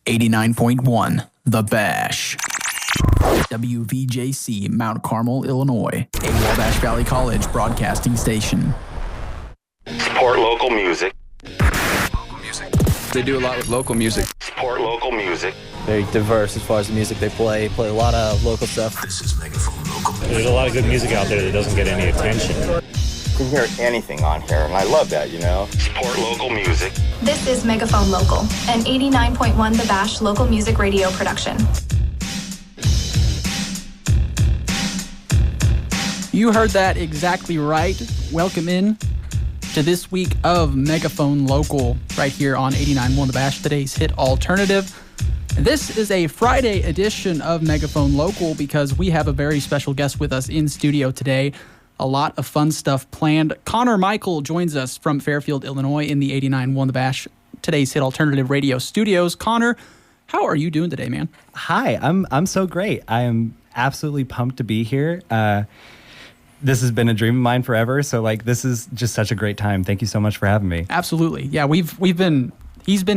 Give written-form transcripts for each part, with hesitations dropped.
89.1 The Bash. WVJC, Mount Carmel, Illinois. A Wabash Valley College broadcasting station. Support local music. They do a lot with local music. Support local music. Very diverse as far as the music they play a lot of local stuff. This is Megaphone Local. There's a lot of good music out there that doesn't get any attention. You can hear anything on here, and I love that, you know? Support local music. This is Megaphone Local, an 89.1 The Bash local music radio production. You heard that exactly right. Welcome in to this week of Megaphone Local right here on 89.1 The Bash, today's hit alternative. This is a Friday edition of Megaphone Local because we have a very special guest with us in studio today. A lot of fun stuff planned. Connor Michael joins us from Fairfield, Illinois in the 89.1 The Bash, today's hit alternative radio studios. Connor, how are you doing today, man? Hi, I'm so great. I am absolutely pumped to be here. This has been a dream of mine forever, so this is just such a great time. Thank you so much for having me. Absolutely. Yeah, he's been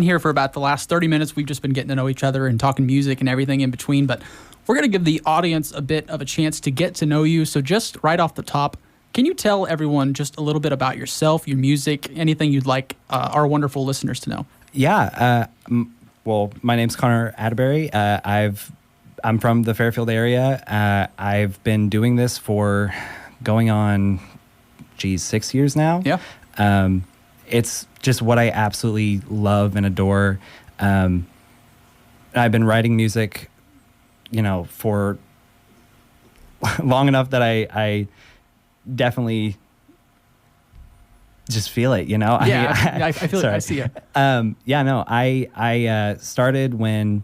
here for about the last 30 minutes. We've just been getting to know each other and talking music and everything in between, but we're going to give the audience a bit of a chance to get to know you. So just right off the top, can you tell everyone just a little bit about yourself, your music, anything you'd like our wonderful listeners to know? Yeah. Well, my name's Connor Atterbury. I'm from the Fairfield area. I've been doing this for going on, 6 years now. Yeah. It's just what I absolutely love and adore. I've been writing music, for long enough that I definitely just feel it, Yeah, I feel it. I see it. I started when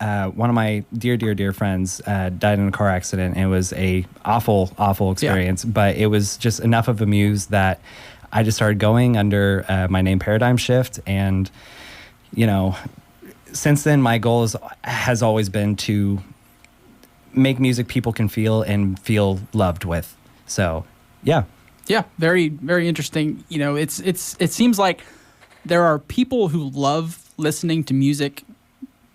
one of my dear friends died in a car accident. It was a awful experience, but it was just enough of a muse that I just started going under my name Paradigm Shift. And, since then, my goal has always been to make music people can feel and feel loved with. So, yeah. Yeah, very, very interesting. It seems like there are people who love listening to music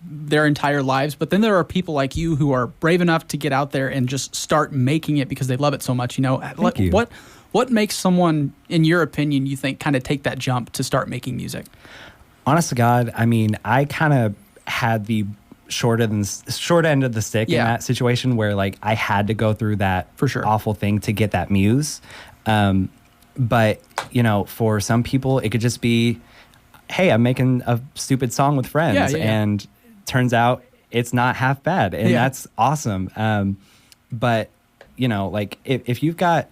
their entire lives, but then there are people like you who are brave enough to get out there and just start making it because they love it so much. Thank you. What makes someone, in your opinion, you think kind of take that jump to start making music? Honest to God, I kind of had the short end of the stick in that situation where I had to go through that for sure awful thing to get that muse. But for some people it could just be, hey, I'm making a stupid song with friends, and turns out it's not half bad, and that's awesome. But if you've got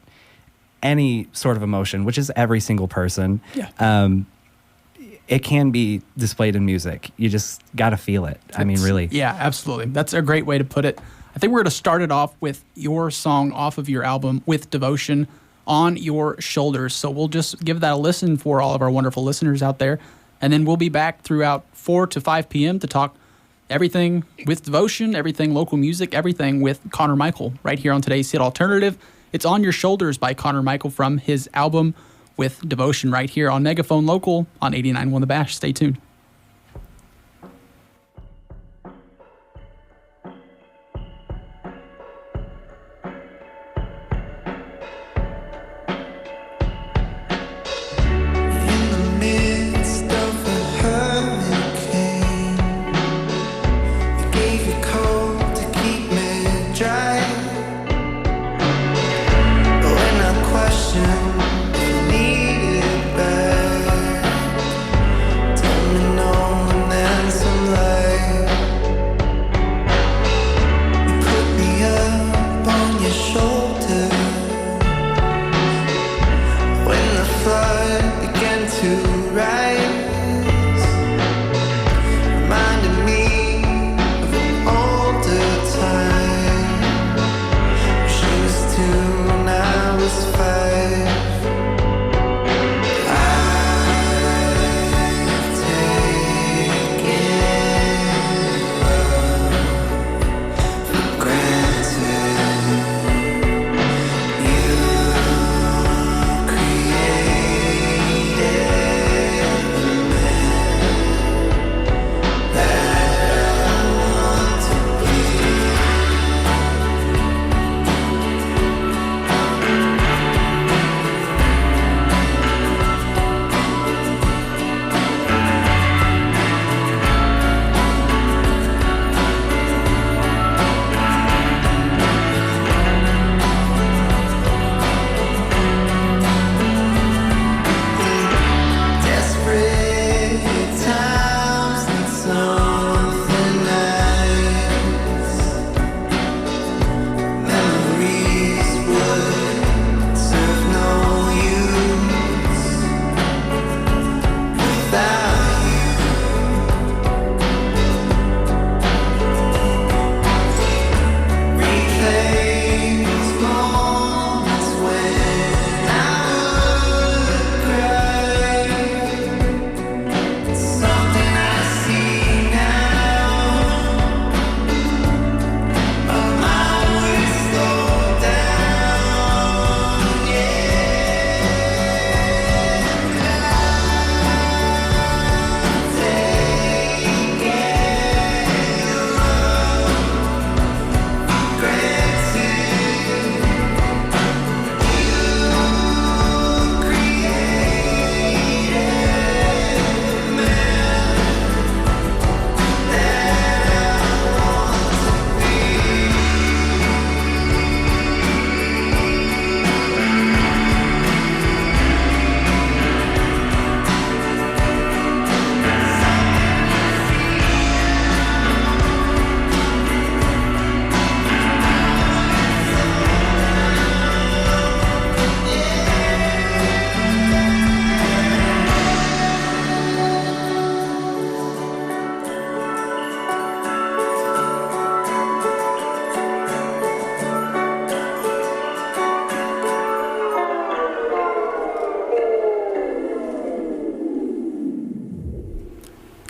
any sort of emotion, which is every single person, it can be displayed in music. You just got to feel it. Really. Yeah, absolutely. That's a great way to put it. I think we're going to start it off with your song off of your album, With Devotion, On Your Shoulders. So we'll just give that a listen for all of our wonderful listeners out there. And then we'll be back throughout 4 to 5 p.m. to talk everything with devotion, everything local music, everything with Connor Michael right here on today's hit alternative. It's On Your Shoulders by Connor Michael from his album With Devotion right here on Megaphone Local on 89.1 The Bash. Stay tuned. Tell me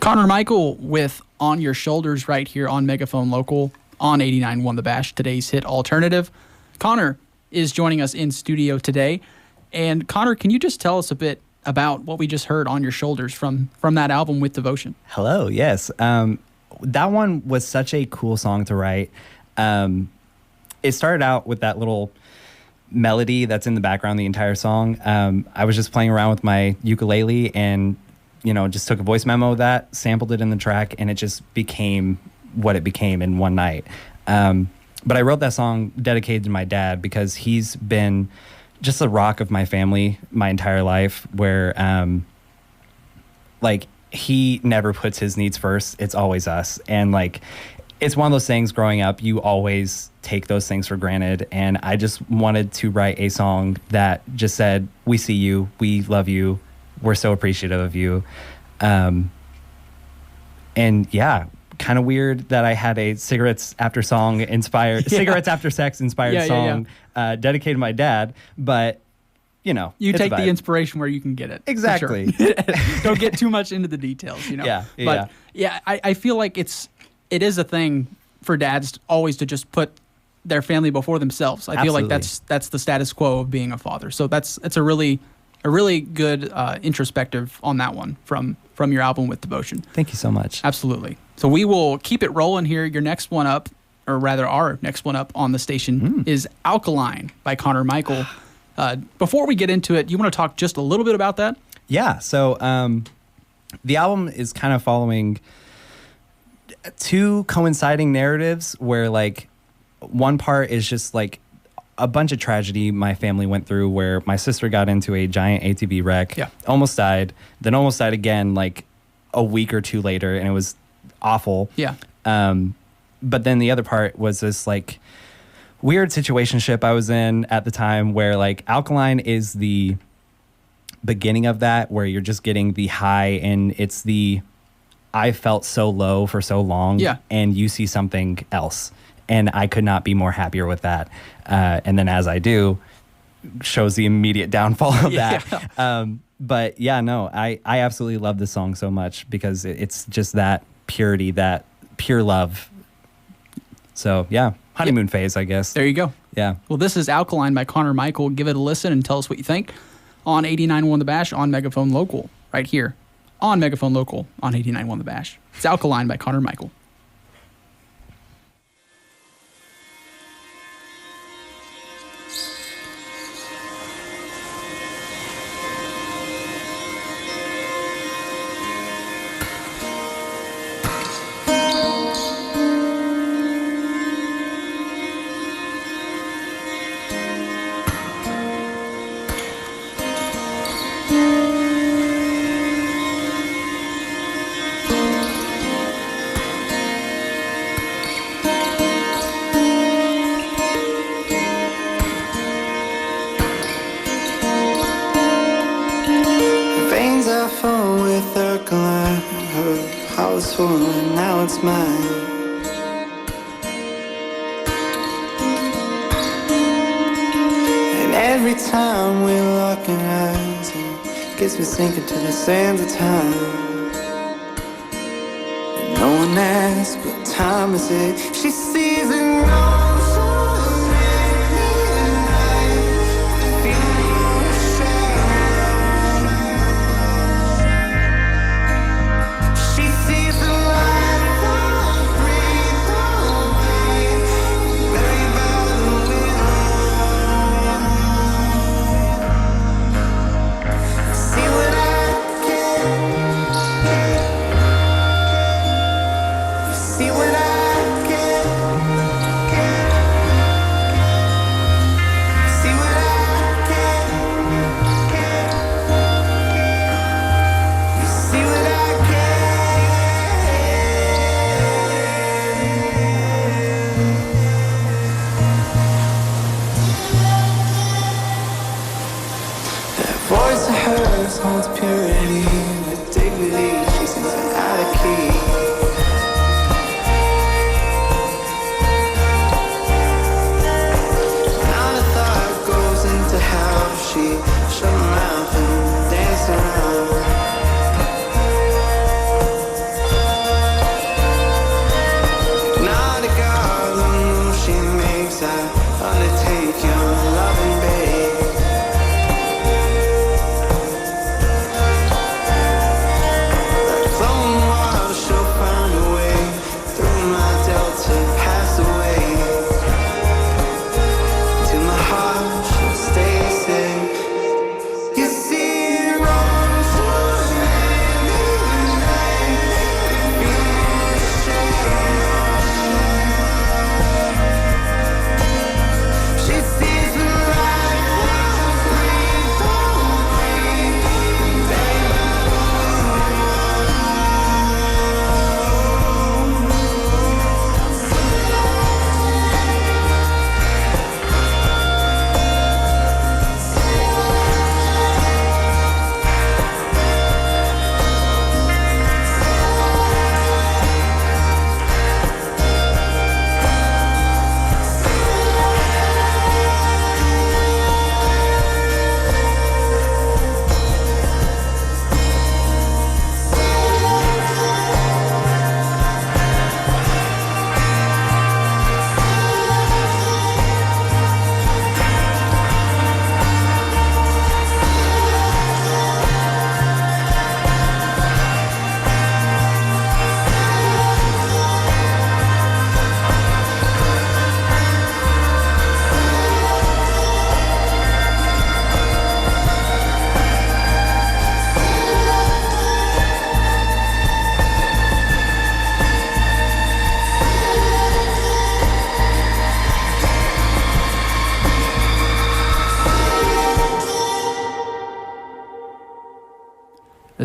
Connor Michael with On Your Shoulders right here on Megaphone Local on 89.1 The Bash, today's hit alternative. Connor is joining us in studio today. And Connor, can you just tell us a bit about what we just heard, On Your Shoulders, from that album With Devotion? Hello, yes. That one was such a cool song to write. It started out with that little melody that's in the background the entire song. I was just playing around with my ukulele and, just took a voice memo of that, sampled it in the track, and it just became what it became in one night. But I wrote that song dedicated to my dad because he's been just the rock of my family my entire life, where he never puts his needs first. It's always us. And it's one of those things growing up, you always take those things for granted. And I just wanted to write a song that just said, we see you, we love you, we're so appreciative of you. And yeah, kind of weird that I had a cigarettes after sex inspired song dedicated to my dad, but you take the inspiration where you can get it. Exactly. Sure. Don't get too much into the details, But I feel like it is a thing for dads always to just put their family before themselves. I feel like that's the status quo of being a father. So it's a really good introspective on that one from your album With Devotion. Thank you so much. Absolutely. So we will keep it rolling here. Your next one up, or rather our next one up on the station is Alkaline by Connor Michael. Before we get into it, you want to talk just a little bit about that? Yeah. So the album is kind of following two coinciding narratives where one part is just a bunch of tragedy my family went through, where my sister got into a giant ATV wreck, almost died, then almost died again a week or two later, and it was awful. Yeah. But then the other part was this weird situationship I was in at the time, where Alkaline is the beginning of that, where you're just getting the high, and it's the I felt so low for so long, and you see something else. And I could not be more happier with that. And then as I do, shows the immediate downfall of that. But yeah, no, I absolutely love this song so much because it's just that purity, that pure love. So yeah, honeymoon phase, I guess. There you go. Yeah. Well, this is Alkaline by Connor Michael. Give it a listen and tell us what you think on 89.1 The Bash on Megaphone Local, right here on Megaphone Local on 89.1 The Bash. It's Alkaline by Connor Michael. And now it's mine. And every time we lock in eyes, it gets me sinking to the sands of time. And no one asks what time is it. She sees it all. See what I get.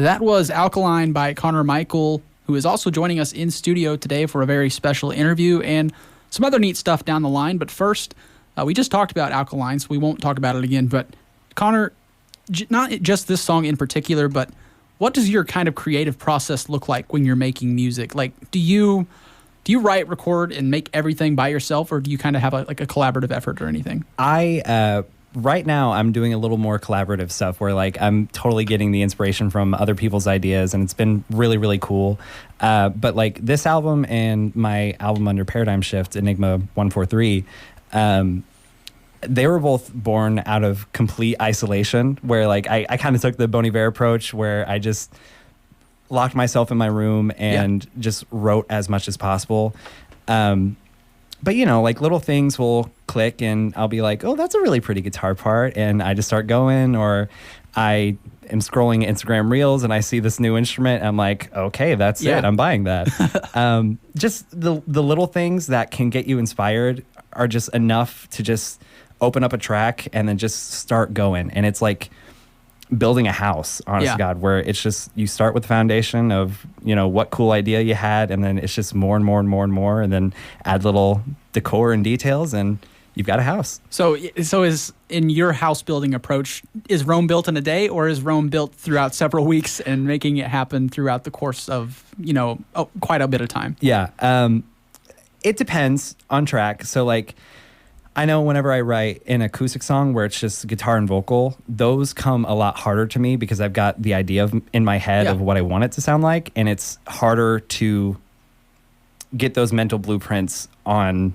That was Alkaline by Connor Michael, who is also joining us in studio today for a very special interview and some other neat stuff down the line. But first, we just talked about Alkaline, so we won't talk about it again. But Connor, not just this song in particular, but what does your kind of creative process look like when you're making music? Like, do you write, record, and make everything by yourself, or do you kind of have a collaborative effort or anything? Right now, I'm doing a little more collaborative stuff where like I'm totally getting the inspiration from other people's ideas, and it's been really, really cool. But like this album and my album under Paradigm Shift, Enigma 143, they were both born out of complete isolation, where like I kind of took the Bon Iver approach where I just locked myself in my room and just wrote as much as possible. But, you know, like little things will click and I'll be like, oh, that's a really pretty guitar part. And I just start going, or I am scrolling Instagram Reels and I see this new instrument. And I'm like, okay, that's it. I'm buying that. Just the little things that can get you inspired are just enough to just open up a track and then just start going. And it's like building a house, honest to God, where it's just you start with the foundation of, you know, what cool idea you had, and then it's just more and more and more and more, and then add little decor and details, and you've got a house. So is in your house building approach, is Rome built in a day, or is Rome built throughout several weeks and making it happen throughout the course of, you know, quite a bit of time? Yeah. It depends on track. So like, I know whenever I write an acoustic song where it's just guitar and vocal, those come a lot harder to me because I've got the idea in my head of what I want it to sound like, and it's harder to get those mental blueprints on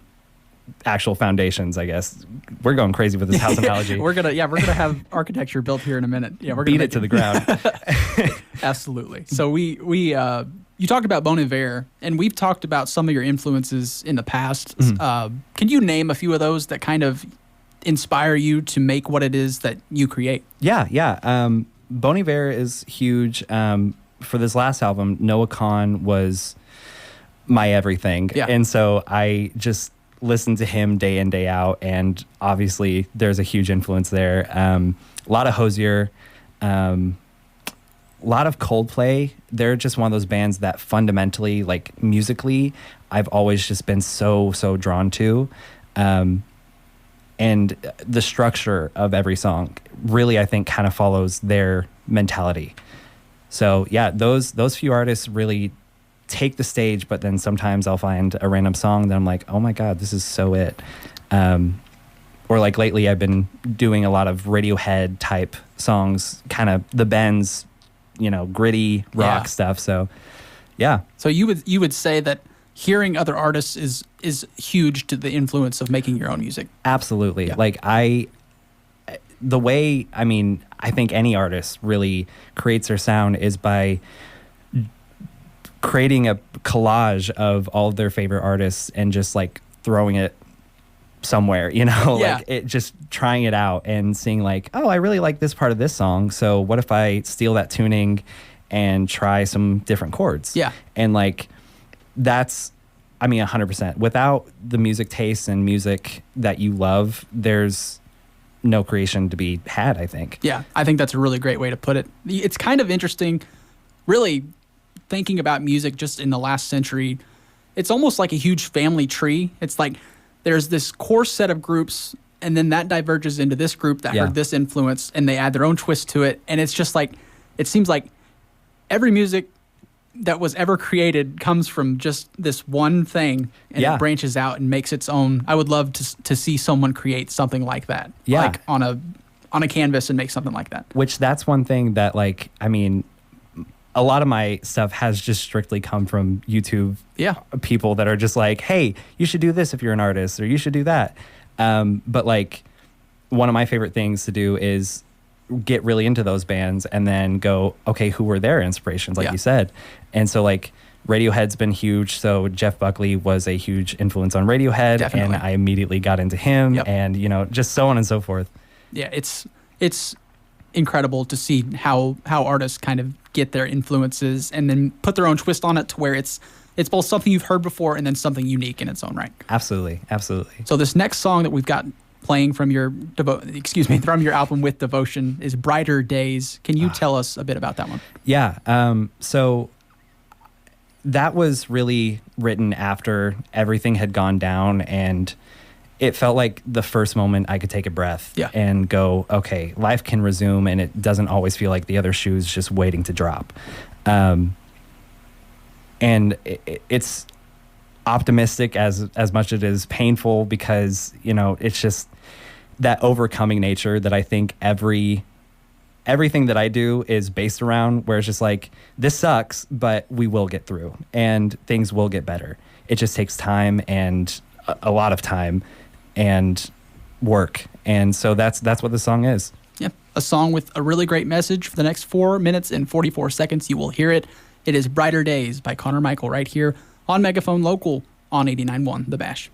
actual foundations, I guess. We're going crazy with this house analogy. we're gonna have architecture built here in a minute. Yeah, we're gonna beat it to the ground. Absolutely. So you talked about Bon Iver, and we've talked about some of your influences in the past. Mm-hmm. Can you name a few of those that kind of inspire you to make what it is that you create? Yeah. Bon Iver is huge. For this last album, Noah Kahan was my everything. Yeah. And so I just listened to him day in, day out, and obviously there's a huge influence there. A lot of Hozier, a lot of Coldplay. They're just one of those bands that fundamentally, like musically, I've always just been so drawn to. And the structure of every song really, I think, kind of follows their mentality. So yeah, those few artists really take the stage, but then sometimes I'll find a random song that I'm like, oh my God, this is so it. Or like lately I've been doing a lot of Radiohead type songs, kind of the Bends, you know, gritty rock stuff. So yeah. So you would say that hearing other artists is huge to the influence of making your own music? Absolutely. Yeah. Like I think any artist really creates their sound is by creating a collage of all of their favorite artists and just like throwing it somewhere, you know, like it, just trying it out and seeing like, oh, I really like this part of this song. So what if I steal that tuning and try some different chords? Yeah. And like, that's, 100%. Without the music taste and music that you love, there's no creation to be had, I think. Yeah, I think that's a really great way to put it. It's kind of interesting, really thinking about music just in the last century. It's almost like a huge family tree. It's like there's this core set of groups, and then that diverges into this group that heard this influence, and they add their own twist to it. And it's just like, it seems like every music that was ever created comes from just this one thing, and it branches out and makes its own. I would love to see someone create something like that, like on a canvas and make something like that. Which that's one thing that, like, a lot of my stuff has just strictly come from YouTube. Yeah, people that are just like, hey, you should do this if you're an artist, or you should do that. But like, one of my favorite things to do is get really into those bands and then go, okay, who were their inspirations, like you said. And so like Radiohead's been huge. So Jeff Buckley was a huge influence on Radiohead. Definitely. And I immediately got into him and, you know, just so on and so forth. Yeah, it's incredible to see how artists kind of get their influences and then put their own twist on it to where it's both something you've heard before and then something unique in its own right. Absolutely. So this next song that we've got playing from your from your album With Devotion is Brighter Days. Can you tell us a bit about that one? Yeah. So that was really written after everything had gone down, and it felt like the first moment I could take a breath and go, okay, life can resume, and it doesn't always feel like the other shoe's just waiting to drop. And it's optimistic as much as it is painful, because, you know, it's just that overcoming nature that I think everything that I do is based around, where it's just like, this sucks, but we will get through and things will get better. It just takes time, and a lot of time and work. And so that's what the song is. Yeah, a song with a really great message. For the next 4 minutes and 44 seconds, you will hear it. It is Brighter Days by Connor Michael right here on Megaphone Local on 89.1 The Bash.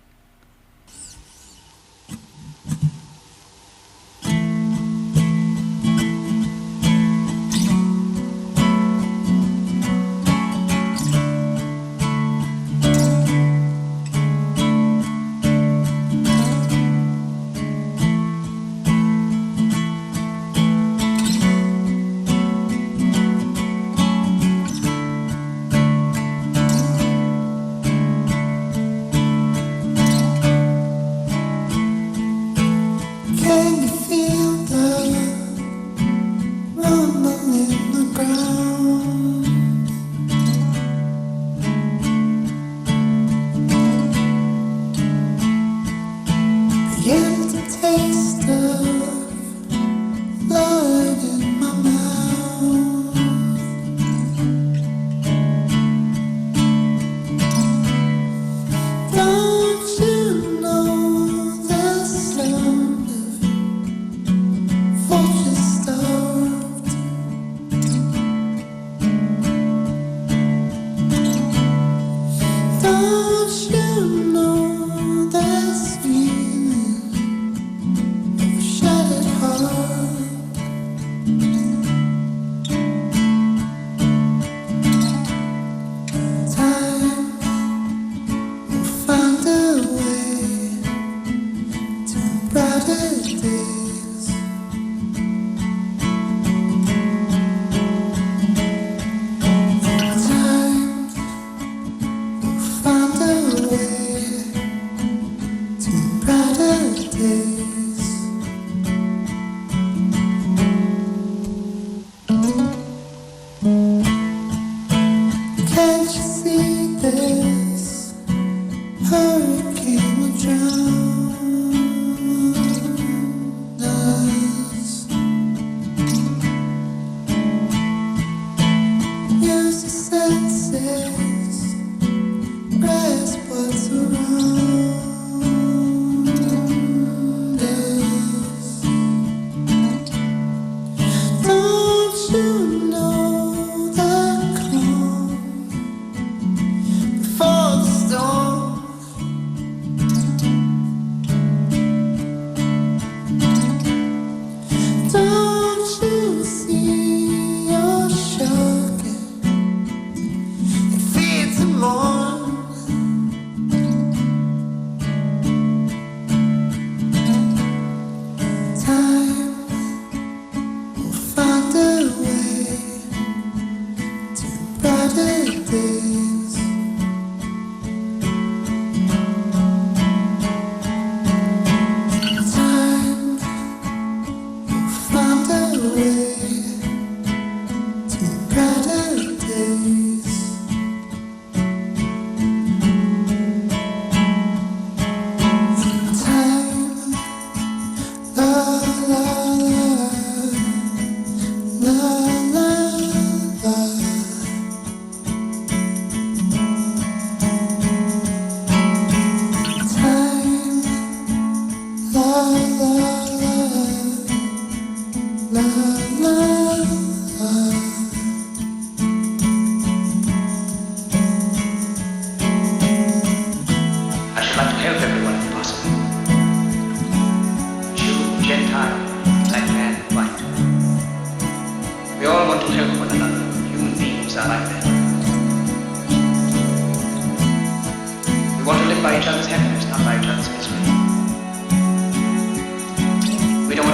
by each other's happiness, not by each other's misery.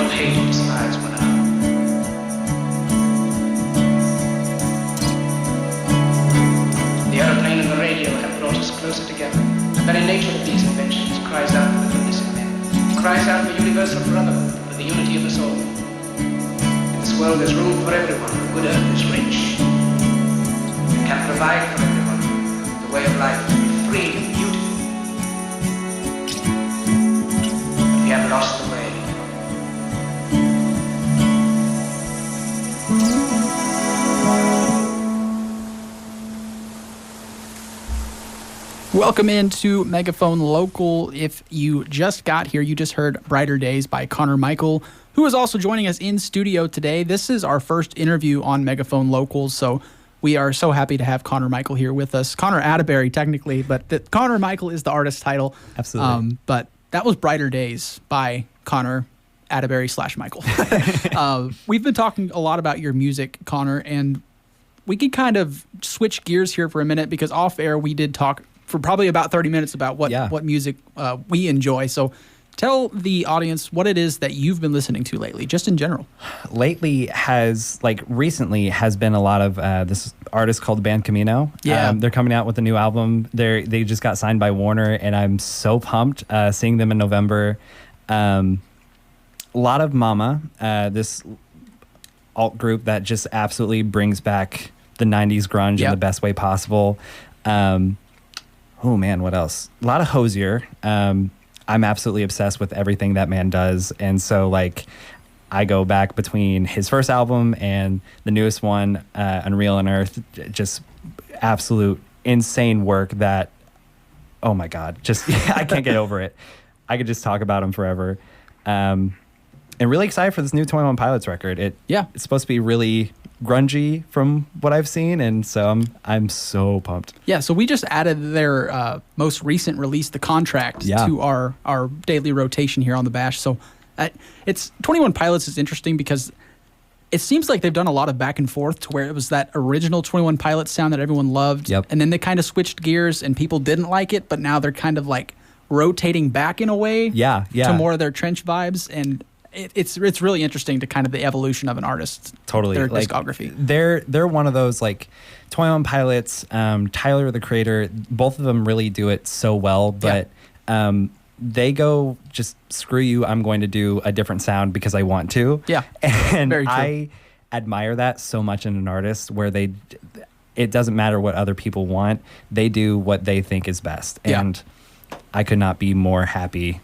all hate and despise one another. The aeroplane and the radio have brought us closer together. The very nature of these inventions cries out for the goodness in men. It cries out for universal brotherhood, for the unity of us all. In this world there's room for everyone. The good earth is rich. It can provide for everyone the way of life to be free and beautiful. But we have lost the way. Welcome into Megaphone Local. If you just got here, you just heard Brighter Days by Connor Michael, who is also joining us in studio today. This is our first interview on Megaphone Local, so we are so happy to have Connor Michael here with us. Connor Atterbury, technically, but Connor Michael is the artist title. Absolutely. But that was Brighter Days by Connor Atterbury / Michael. We've been talking a lot about your music, Connor, and we could kind of switch gears here for a minute because off air we did talk for probably about 30 minutes about what music we enjoy. So tell the audience what it is that you've been listening to lately, just in general. Recently has been a lot of this artist called Band Camino. Yeah. They're coming out with a new album. They just got signed by Warner, and I'm so pumped seeing them in November. A lot of Mama, this alt group that just absolutely brings back the 90s grunge in the best way possible. Oh man, what else? A lot of Hosier. I'm absolutely obsessed with everything that man does. And so like I go back between his first album and the newest one, Unreal on Earth, just absolute insane work that, oh my God, just I can't get over it. I could just talk about him forever. And really excited for this new 21 Pilots record. It's supposed to be really grungy from what I've seen, and so I'm so pumped. Yeah, so we just added their most recent release, The Contract, to our daily rotation here on the Bash. So it's 21 Pilots is interesting because it seems like they've done a lot of back and forth to where it was that original 21 Pilots sound that everyone loved, and then they kind of switched gears and people didn't like it, but now they're kind of like rotating back in a way to more of their trench vibes, and it's really interesting to kind of the evolution of an artist, their discography. They're one of those like 21 Pilots, Tyler the Creator. Both of them really do it so well, but they go just screw you. I'm going to do a different sound because I want to. Yeah, and very true. I admire that so much in an artist where it doesn't matter what other people want. They do what they think is best, and I could not be more happy.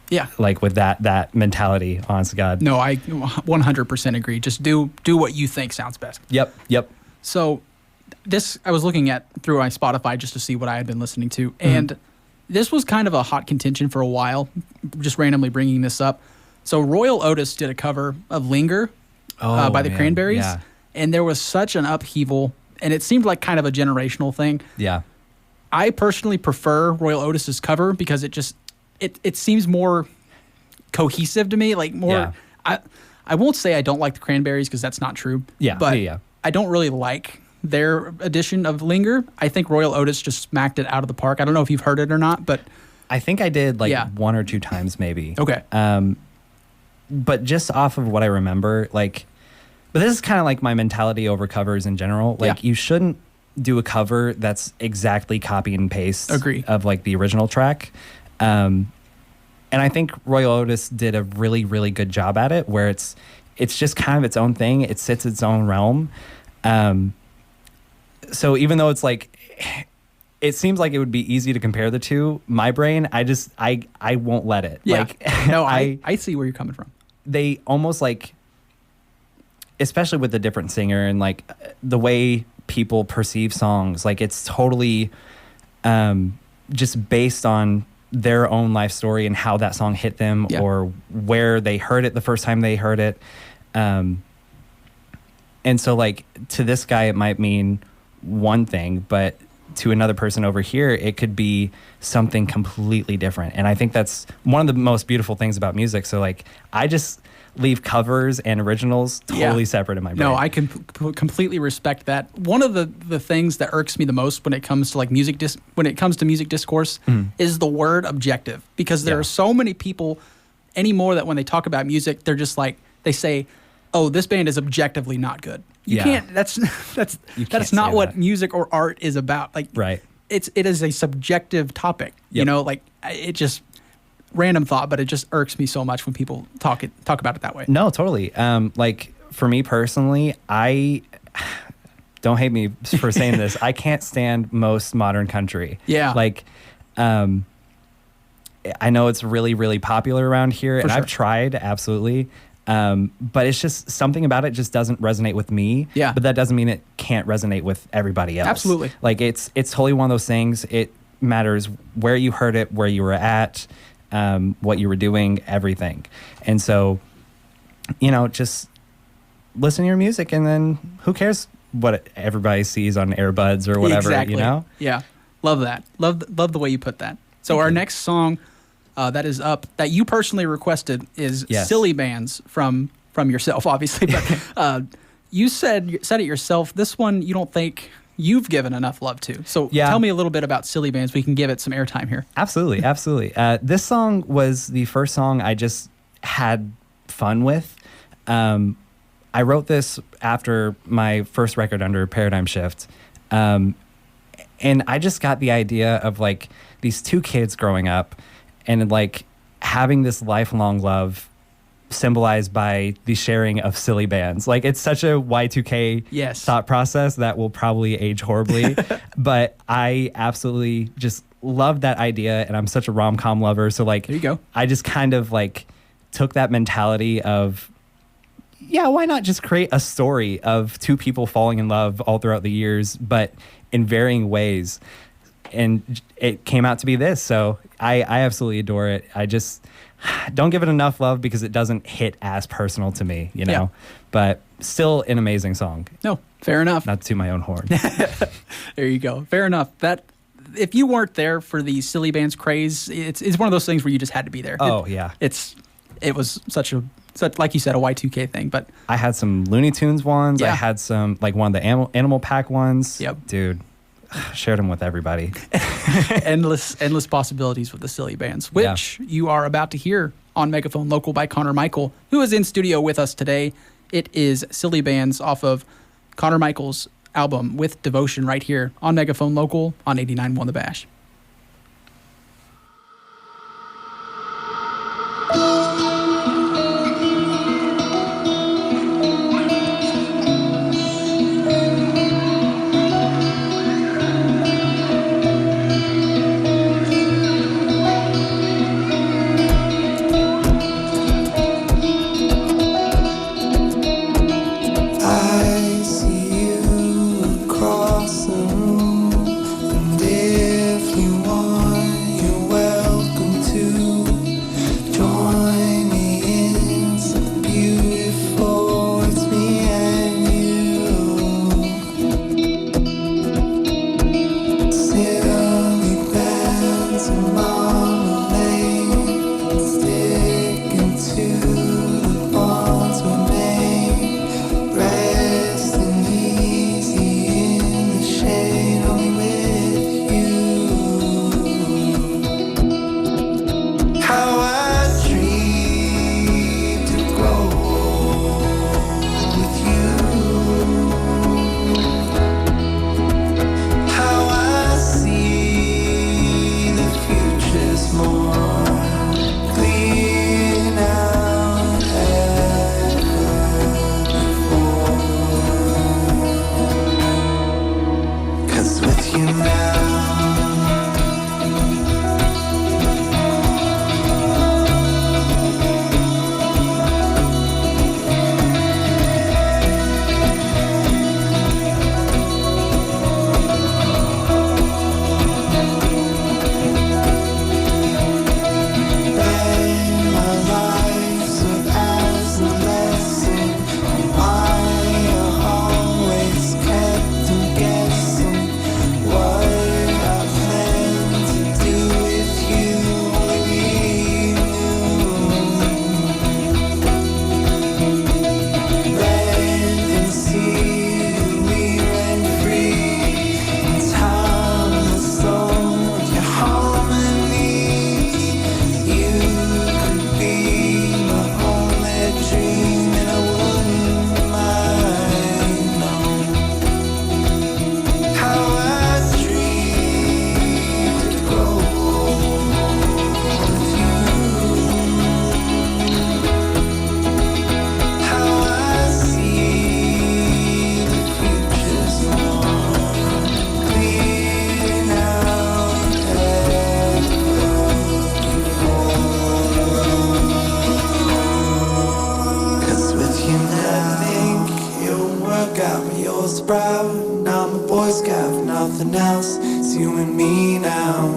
Yeah, like with that mentality, honest to God. No, I 100% agree. Just do what you think sounds best. Yep. So I was looking through my Spotify just to see what I had been listening to, and this was kind of a hot contention for a while, just randomly bringing this up. So Royal Otis did a cover of Linger by the Cranberries, and there was such an upheaval, and it seemed like kind of a generational thing. Yeah. I personally prefer Royal Otis's cover because it seems more cohesive to me, like more. Yeah. I won't say I don't like the Cranberries because that's not true. But I don't really like their edition of Linger. I think Royal Otis just smacked it out of the park. I don't know if you've heard it or not, but I think I did one or two times maybe. Okay. But just off of what I remember, but this is kind of like my mentality over covers in general. You shouldn't do a cover that's exactly copy and paste of like the original track. And I think Royal Otis did a really, really good job at it, where it's just kind of its own thing. It sits its own realm. So even though it's like, it seems like it would be easy to compare the two, my brain, I won't let it. Yeah. No, I see where you're coming from. They almost like, especially with the different singer and like the way people perceive songs, like it's totally just based on their own life story and how that song hit them or where they heard it the first time they heard it. And so like to this guy, it might mean one thing, but to another person over here, it could be something completely different. And I think that's one of the most beautiful things about music. So like, I just leave covers and originals totally separate in my brain. No, I can completely respect that. One of the things that irks me the most when it comes to like music music discourse is the word objective, because there are so many people anymore that when they talk about music, they're just like, they say, oh, this band is objectively not good. You can't, that's not what music or art is about. Like, right. It is a subjective topic, you know, like it just, random thought, but it just irks me so much when people talk about it that way. No, totally. Like for me personally, I don't hate me for saying this. I can't stand most modern country. Yeah. Like, I know it's really, really popular around here, and I've tried, absolutely. But it's just something about it just doesn't resonate with me. Yeah. But that doesn't mean it can't resonate with everybody else. Absolutely. Like it's totally one of those things. It matters where you heard it, where you were at, what you were doing, everything. And so, you know, just listen to your music, and then who cares what everybody sees on earbuds or whatever, exactly. you know? Yeah. Love that. Love the way you put that. So our next song that is up that you personally requested is Silly Bands from yourself, obviously. But you said it yourself. This one you don't think you've given enough love to. So tell me a little bit about Silly Bands. We can give it some airtime here. Absolutely. This song was the first song I just had fun with. I wrote this after my first record under Paradigm Shift. And I just got the idea of like these two kids growing up and like having this lifelong love symbolized by the sharing of silly bands. Like it's such a Y2K thought process that will probably age horribly, but I absolutely just love that idea, and I'm such a rom-com lover. So like, there you go. I just kind of like took that mentality of, why not just create a story of two people falling in love all throughout the years, but in varying ways. And it came out to be this. So I absolutely adore it. I just don't give it enough love because it doesn't hit as personal to me, you know, but still an amazing song. No, fair enough. Not to my own horn. There you go. Fair enough. That if you weren't there for the Silly Bands craze, it's one of those things where you just had to be there. Oh, It was such like you said, a Y2K thing, but I had some Looney Tunes ones. I had some like one of the Animal Pack ones. Yep. Dude, shared them with everybody. endless possibilities with the Silly Bands, which you are about to hear on Megaphone Local by Connor Michael, who is in studio with us today. It is Silly Bands off of Connor Michael's album With Devotion right here on Megaphone Local on 89.1 The Bash. I see you across the room, and if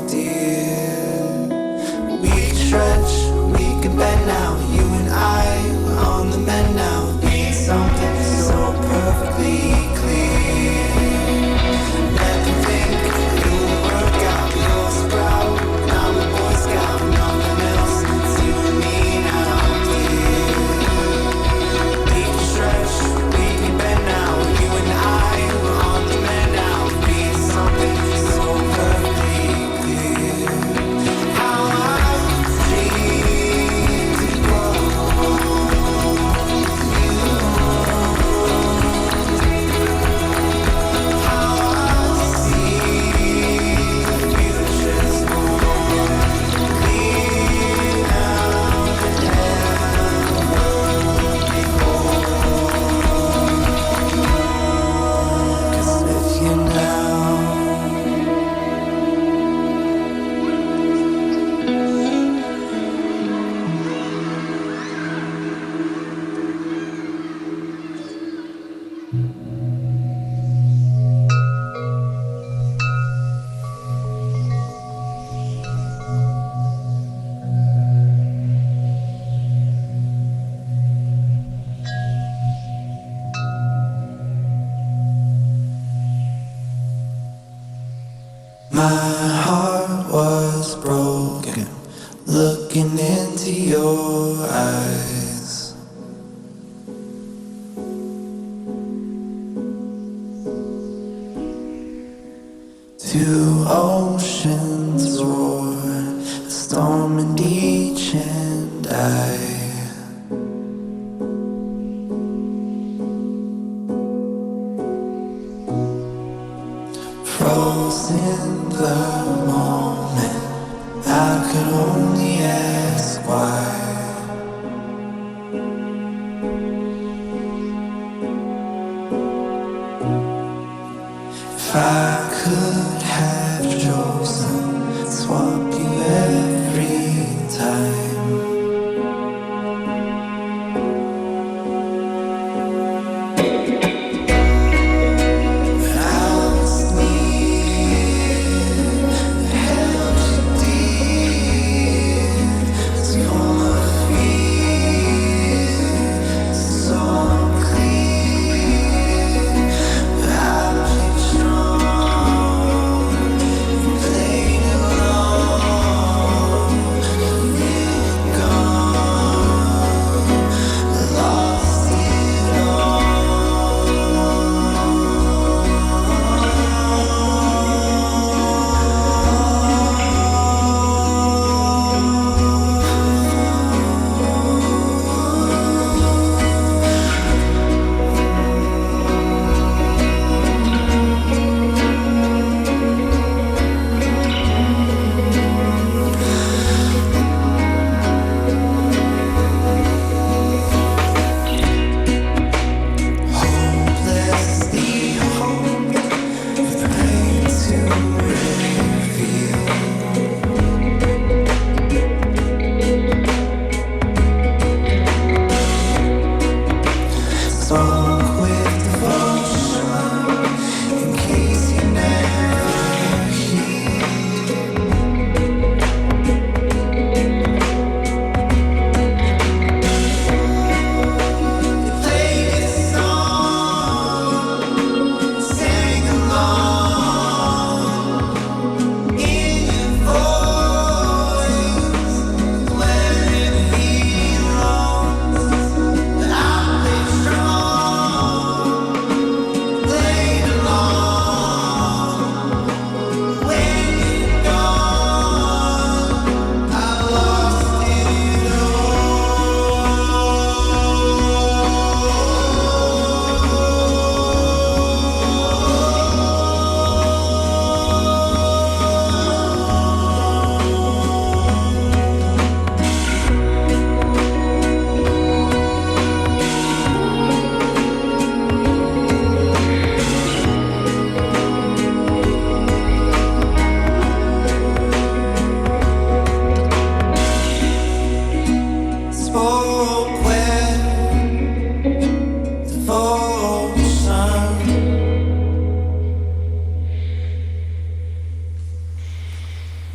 dear. We can stretch, we can bend now. You and I, we're on the mend now. Need something so perfectly clear. Let them think you'll work out. You're sprout, and I'm a Boy Scout. Nothing else, it's you and me now, dear. We can stretch, we can bend now. You and I, we're on the mend now. Need something so perfectly clear. How I dreamed it was you. How I see the future's more clear now than ever before. 'Cause with you now. My heart was broken, looking into your eyes. Two oceans roar, a storm in each and I. Frozen the moment, I could only ask why.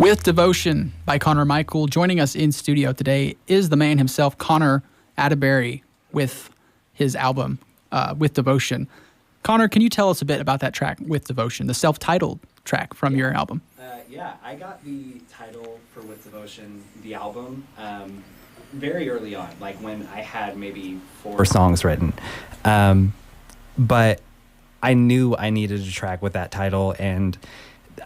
With Devotion by Connor Michael. Joining us in studio today is the man himself, Connor Atterbury, with his album, With Devotion. Connor, can you tell us a bit about that track, With Devotion, the self-titled track from your album? I got the title for With Devotion, the album, very early on, like when I had maybe 4 songs written. But I knew I needed a track with that title, and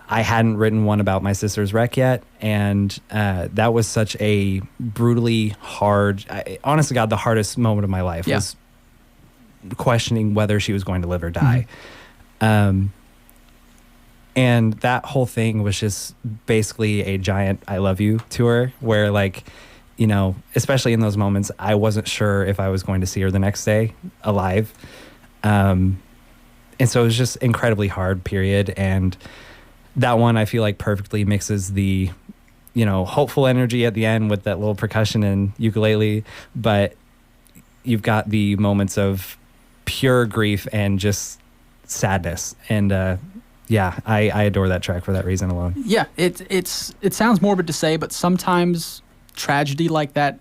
I hadn't written one about my sister's wreck yet, and that was such a brutally hard, honest to God, the hardest moment of my life was questioning whether she was going to live or die. And that whole thing was just basically a giant I love you to her, where, like, you know, especially in those moments, I wasn't sure if I was going to see her the next day alive. And so it was just incredibly hard, period. And that one, I feel like, perfectly mixes the, you know, hopeful energy at the end with that little percussion and ukulele, but you've got the moments of pure grief and just sadness. And I adore that track for that reason alone. Yeah, it sounds morbid to say, but sometimes tragedy like that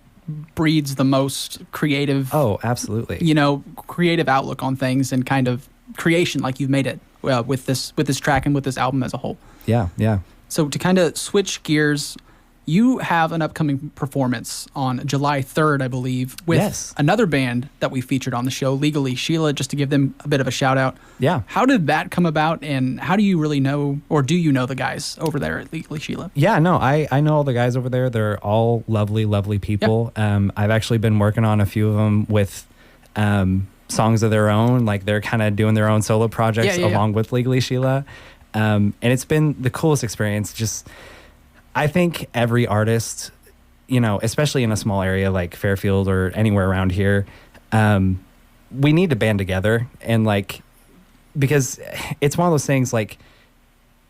breeds the most creative. Oh, absolutely. You know, creative outlook on things and kind of creation, like you've made it with this track and with this album as a whole. Yeah. So to kind of switch gears, you have an upcoming performance on July 3rd, I believe, with another band that we featured on the show, Legally Sheila, just to give them a bit of a shout out. Yeah. How did that come about, and how do you really know, or do you know the guys over there at Legally Sheila? Yeah, no, I know all the guys over there. They're all lovely, lovely people. Yeah. I've actually been working on a few of them with songs of their own. Like, they're kind of doing their own solo projects along with Legally Sheila. And it's been the coolest experience. Just, I think every artist, you know, especially in a small area like Fairfield or anywhere around here, we need to band together. And, like, because it's one of those things, like,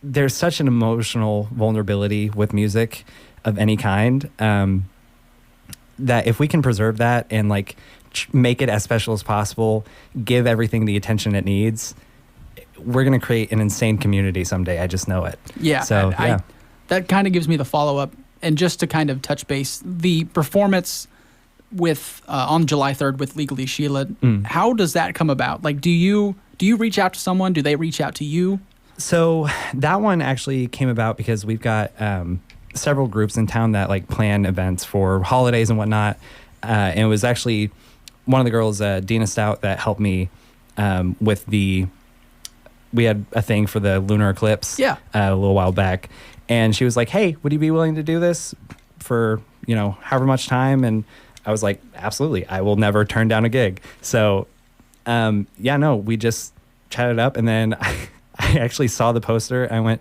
there's such an emotional vulnerability with music of any kind, that if we can preserve that and, like, make it as special as possible, give everything the attention it needs, we're going to create an insane community someday. I just know it. Yeah. So, that kind of gives me the follow-up. And just to kind of touch base, the performance with on July 3rd with Legally Sheila, how does that come about? Like, do you reach out to someone? Do they reach out to you? So that one actually came about because we've got several groups in town that, like, plan events for holidays and whatnot. And it was actually one of the girls, Dina Stout, that helped me with we had a thing for the lunar eclipse a little while back. And she was like, hey, would you be willing to do this for, you know, however much time? And I was like, absolutely. I will never turn down a gig. So, we just chatted up. And then I actually saw the toaster. I went,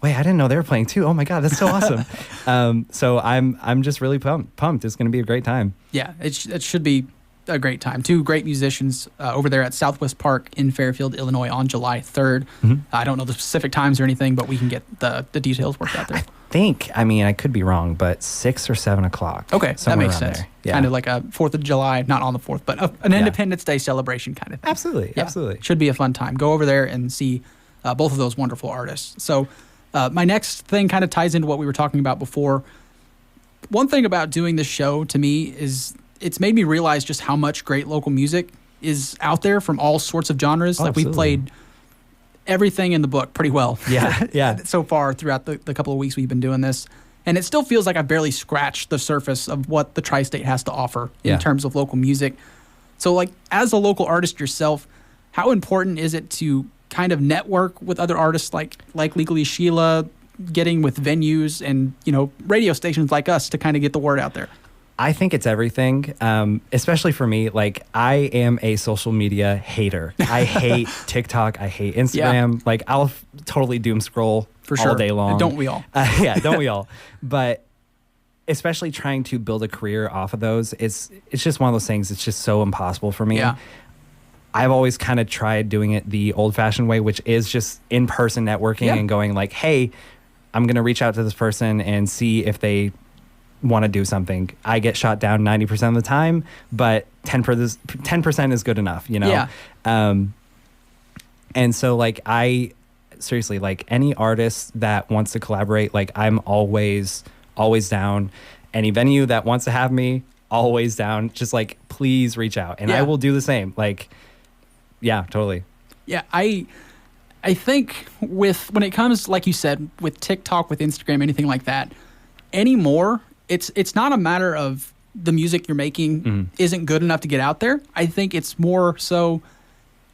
wait, I didn't know they were playing too. Oh my God, that's so awesome. So I'm just really pumped. It's going to be a great time. Yeah, it should be a great time. 2 great musicians over there at Southwest Park in Fairfield, Illinois on July 3rd. I don't know the specific times or anything, but we can get the details worked out there. I could be wrong, but 6 or 7 o'clock. Okay, that makes sense. Yeah. Kind of like a 4th of July, not on the 4th, but an Independence Day celebration kind of thing. Absolutely. Should be a fun time. Go over there and see both of those wonderful artists. So my next thing kind of ties into what we were talking about before. One thing about doing this show to me is it's made me realize just how much great local music is out there from all sorts of genres. Oh, like, we've played everything in the book pretty well. Yeah. So far throughout the couple of weeks we've been doing this. And it still feels like I've barely scratched the surface of what the Tri-State has to offer in terms of local music. So, like, as a local artist yourself, how important is it to kind of network with other artists like Legally Sheila, getting with venues and, you know, radio stations like us to kind of get the word out there? I think it's everything, especially for me. Like, I am a social media hater. I hate TikTok. I hate Instagram. Yeah. Like, I'll totally doom scroll for sure all day long. Don't we all? Don't we all? But especially trying to build a career off of those, it's just one of those things. It's just so impossible for me. Yeah. I've always kind of tried doing it the old-fashioned way, which is just in-person networking and going like, hey, I'm going to reach out to this person and see if they want to do something. I get shot down 90% of the time, but 10% is good enough, you know? Yeah. And so, like, I seriously, like any artist that wants to collaborate, like I'm always down. Any venue that wants to have me, always down. Just like, please reach out, and I will do the same. Like, yeah, totally. Yeah, I think when it comes, like you said, with TikTok, with Instagram, anything like that, anymore, it's not a matter of the music you're making isn't good enough to get out there. I think it's more so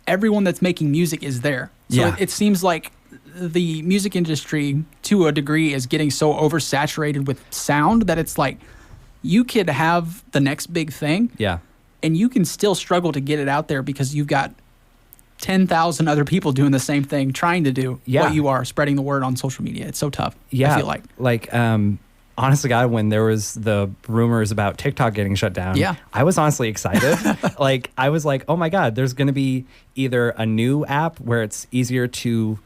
everyone that's making music is there. So it seems like the music industry, to a degree, is getting so oversaturated with sound that it's like you could have the next big thing, and you can still struggle to get it out there because you've got 10,000 other people doing the same thing, trying to do what you are, spreading the word on social media. It's so tough. I feel like honest to God, when there was the rumors about TikTok getting shut down, I was honestly excited. Like, I was like, oh my God, there's going to be either a new app where it's easier to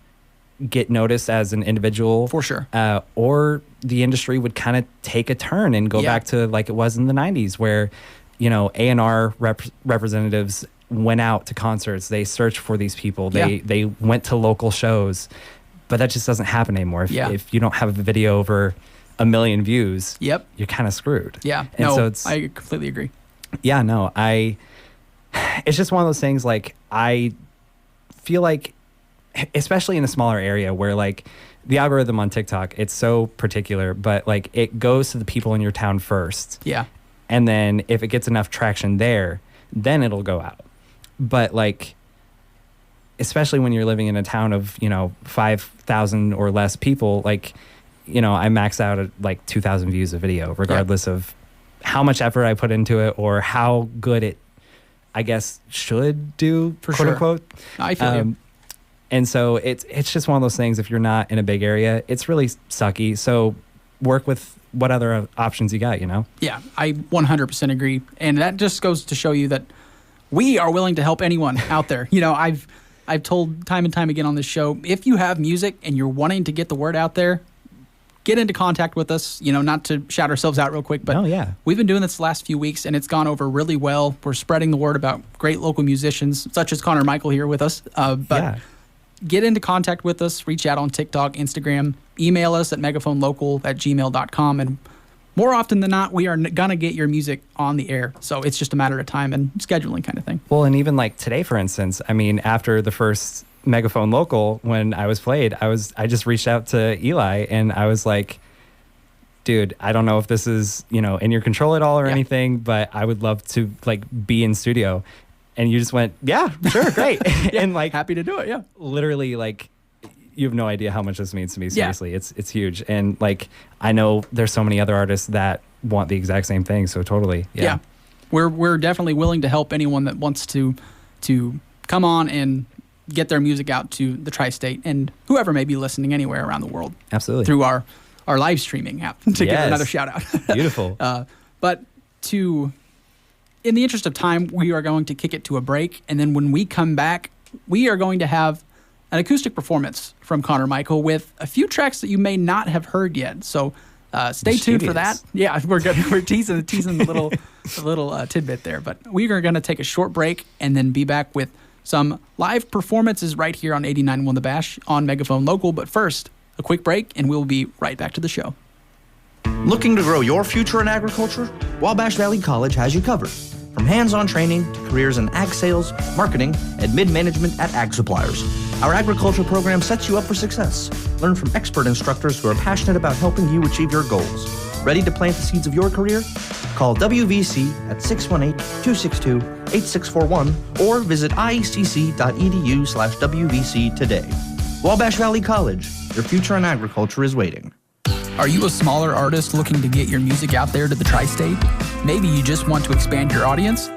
get noticed as an individual. For sure. Or the industry would kind of take a turn and go back to like it was in the 90s where, you know, A&R representatives went out to concerts. They searched for these people. They went to local shows. But that just doesn't happen anymore. If you don't have a video over 1 million views, you're kind of screwed. And I completely agree. It's just one of those things, like, I feel like, especially in a smaller area where, like, the algorithm on TikTok, it's so particular, but, like, it goes to the people in your town first. And then if it gets enough traction there, then it'll go out. But, like, especially when you're living in a town of, 5,000 or less people, like, I max out at like 2,000 views a video, regardless of how much effort I put into it or how good it, I guess, should do, quote unquote. I feel you. And so it's just one of those things. If you're not in a big area, it's really sucky. So work with what other options you got, Yeah, I 100% agree. And that just goes to show you that we are willing to help anyone out there. I've told time and time again on this show, if you have music and you're wanting to get the word out there, get into contact with us, not to shout ourselves out real quick, but we've been doing this the last few weeks and it's gone over really well. We're spreading the word about great local musicians, such as Connor Michael here with us. Get into contact with us, reach out on TikTok, Instagram, email us at megaphonlocal@gmail.com. And more often than not, we are going to get your music on the air. So it's just a matter of time and scheduling kind of thing. Well, and even like today, for instance, I mean, after the first Megaphone Local, when I was played, I just reached out to Eli and I was like, dude, I don't know if this is, in your control at all or anything, but I would love to like be in studio. And you just went, yeah, sure, great. And like, happy to do it. Yeah. Literally, like, you have no idea how much this means to me. Seriously. It's huge. And like, I know there's so many other artists that want the exact same thing. So totally. Yeah. We're definitely willing to help anyone that wants to come on and get their music out to the tri-state and whoever may be listening anywhere around the world. Absolutely. Through our live streaming app to give another shout out. Beautiful. But in the interest of time, we are going to kick it to a break. And then when we come back, we are going to have an acoustic performance from Connor Michael with a few tracks that you may not have heard yet. So stay tuned for that. Yeah, we're teasing a little tidbit there. But we are going to take a short break and then be back with some live performances right here on 89.1 The Bash on Megaphone Local. But first, a quick break, and we'll be right back to the show. Looking to grow your future in agriculture? Wabash Valley College has you covered. From hands-on training to careers in ag sales, marketing, and mid-management at ag suppliers, our agriculture program sets you up for success. Learn from expert instructors who are passionate about helping you achieve your goals. Ready to plant the seeds of your career? Call WVC at 618-262-8641 or visit iecc.edu/WVC today. Wabash Valley College, your future in agriculture is waiting. Are you a smaller artist looking to get your music out there to the tri-state? Maybe you just want to expand your audience?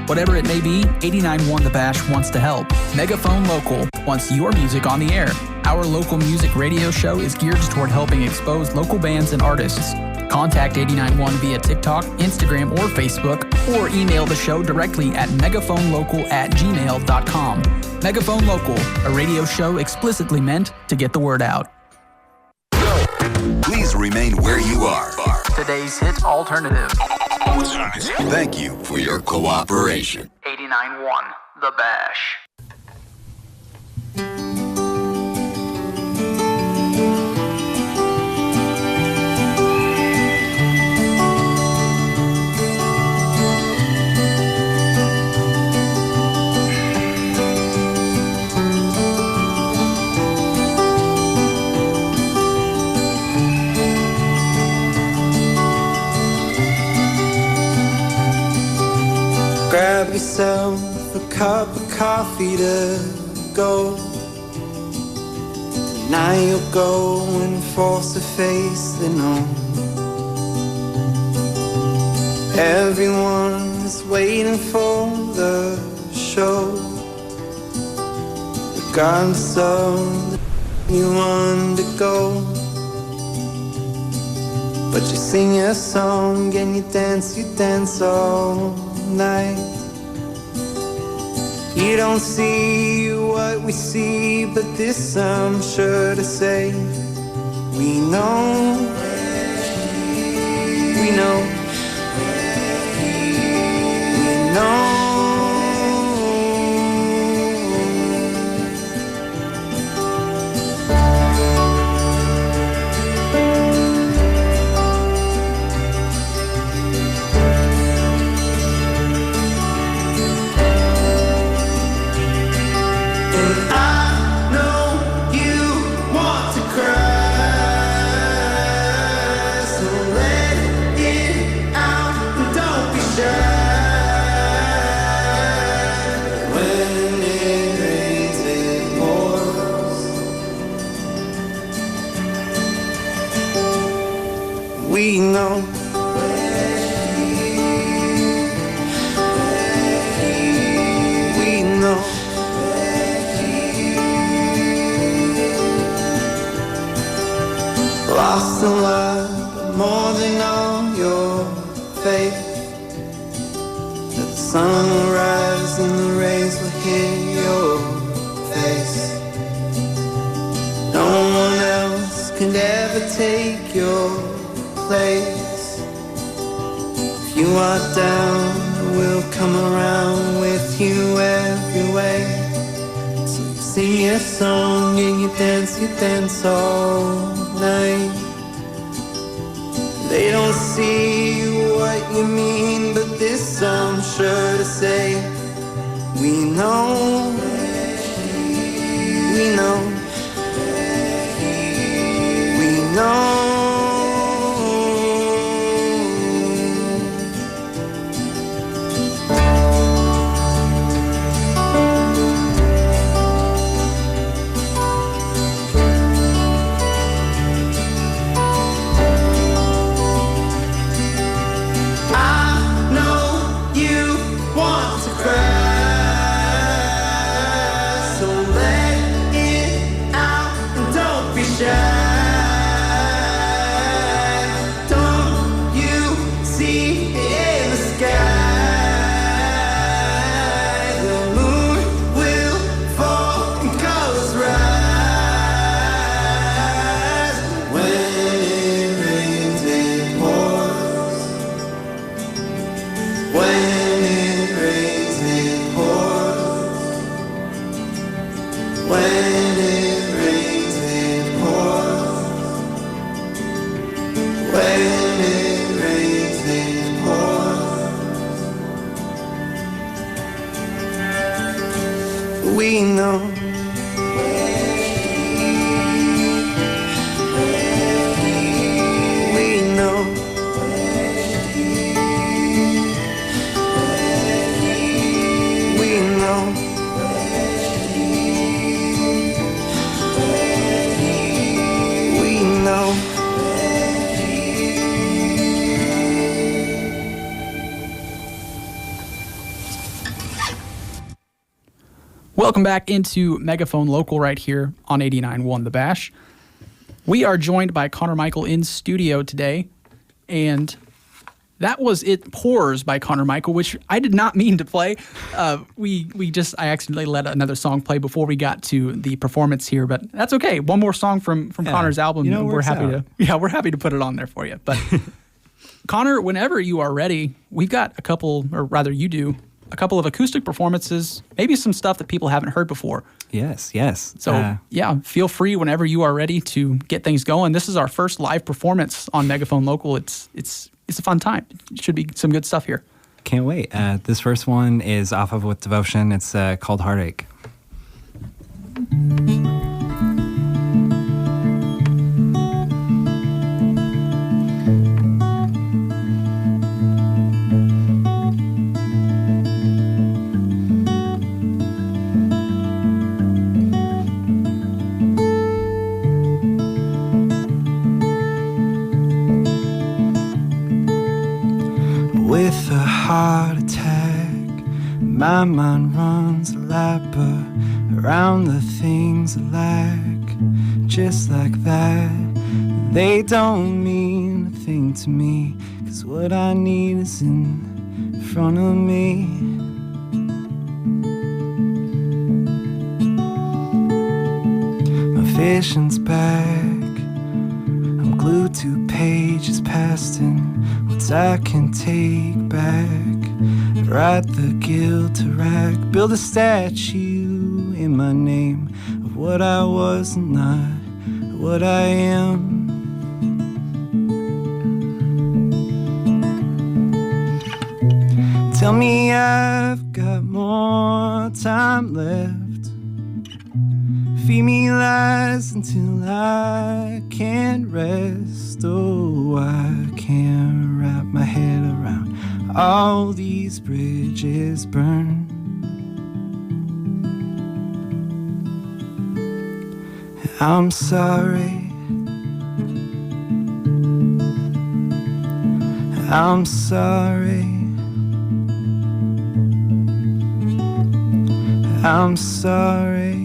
Whatever it may be, 89.1 The Bash wants to help. Megaphone Local wants your music on the air. Our local music radio show is geared toward helping expose local bands and artists. Contact 89.1 via TikTok, Instagram, or Facebook, or email the show directly at megaphonlocal@gmail.com. Megaphone Local, a radio show explicitly meant to get the word out. Please remain where you are. Today's hit alternative. Thank you for your cooperation. 89.1 The Bash. grab yourself a cup of coffee to go. Now you'll go and force to face the known. Everyone is waiting for the show, regardless of the you undergo. But you sing your song and you dance all night. You don't see what we see, but this I'm sure to say. We know, we know, we know. We know, we know. Lost in love, but more than all your faith. That the sun will rise and the rays will hit your face. No one else can ever take your place. If you are down, we'll come around with you every way. So you sing your song and you dance all night. They don't see what you mean, but this I'm sure to say. We know, we know, we know. We know, we know, we know, we know. Welcome back into Megaphone Local right here on 89.1 The Bash. We are joined by Connor Michael in studio today, and that was It Pours by Connor Michael, which I did not mean to play. I accidentally let another song play before we got to the performance here, but that's okay. One more song from Connor's album. We're happy to put it on there for you. But Connor, whenever you are ready, we've got a couple of acoustic performances, maybe some stuff that people haven't heard before. Yes. So, feel free whenever you are ready to get things going. This is our first live performance on Megaphone Local. It's a fun time. It should be some good stuff here. Can't wait. This first one is off of With Devotion. It's called Heartache. with a heart attack. My mind runs a lap around the things I lack. Just like that, they don't mean a thing to me, 'cause what I need is in front of me. My vision's back, I'm glued to pages past and words I can take back. Write the guilt to rack, build a statue in my name of what I was and not what I am. Tell me I've got more time left. Feed me lies until I can't rest. Oh, I can't wrap my head around all these bridges burned. I'm sorry. I'm sorry. I'm sorry.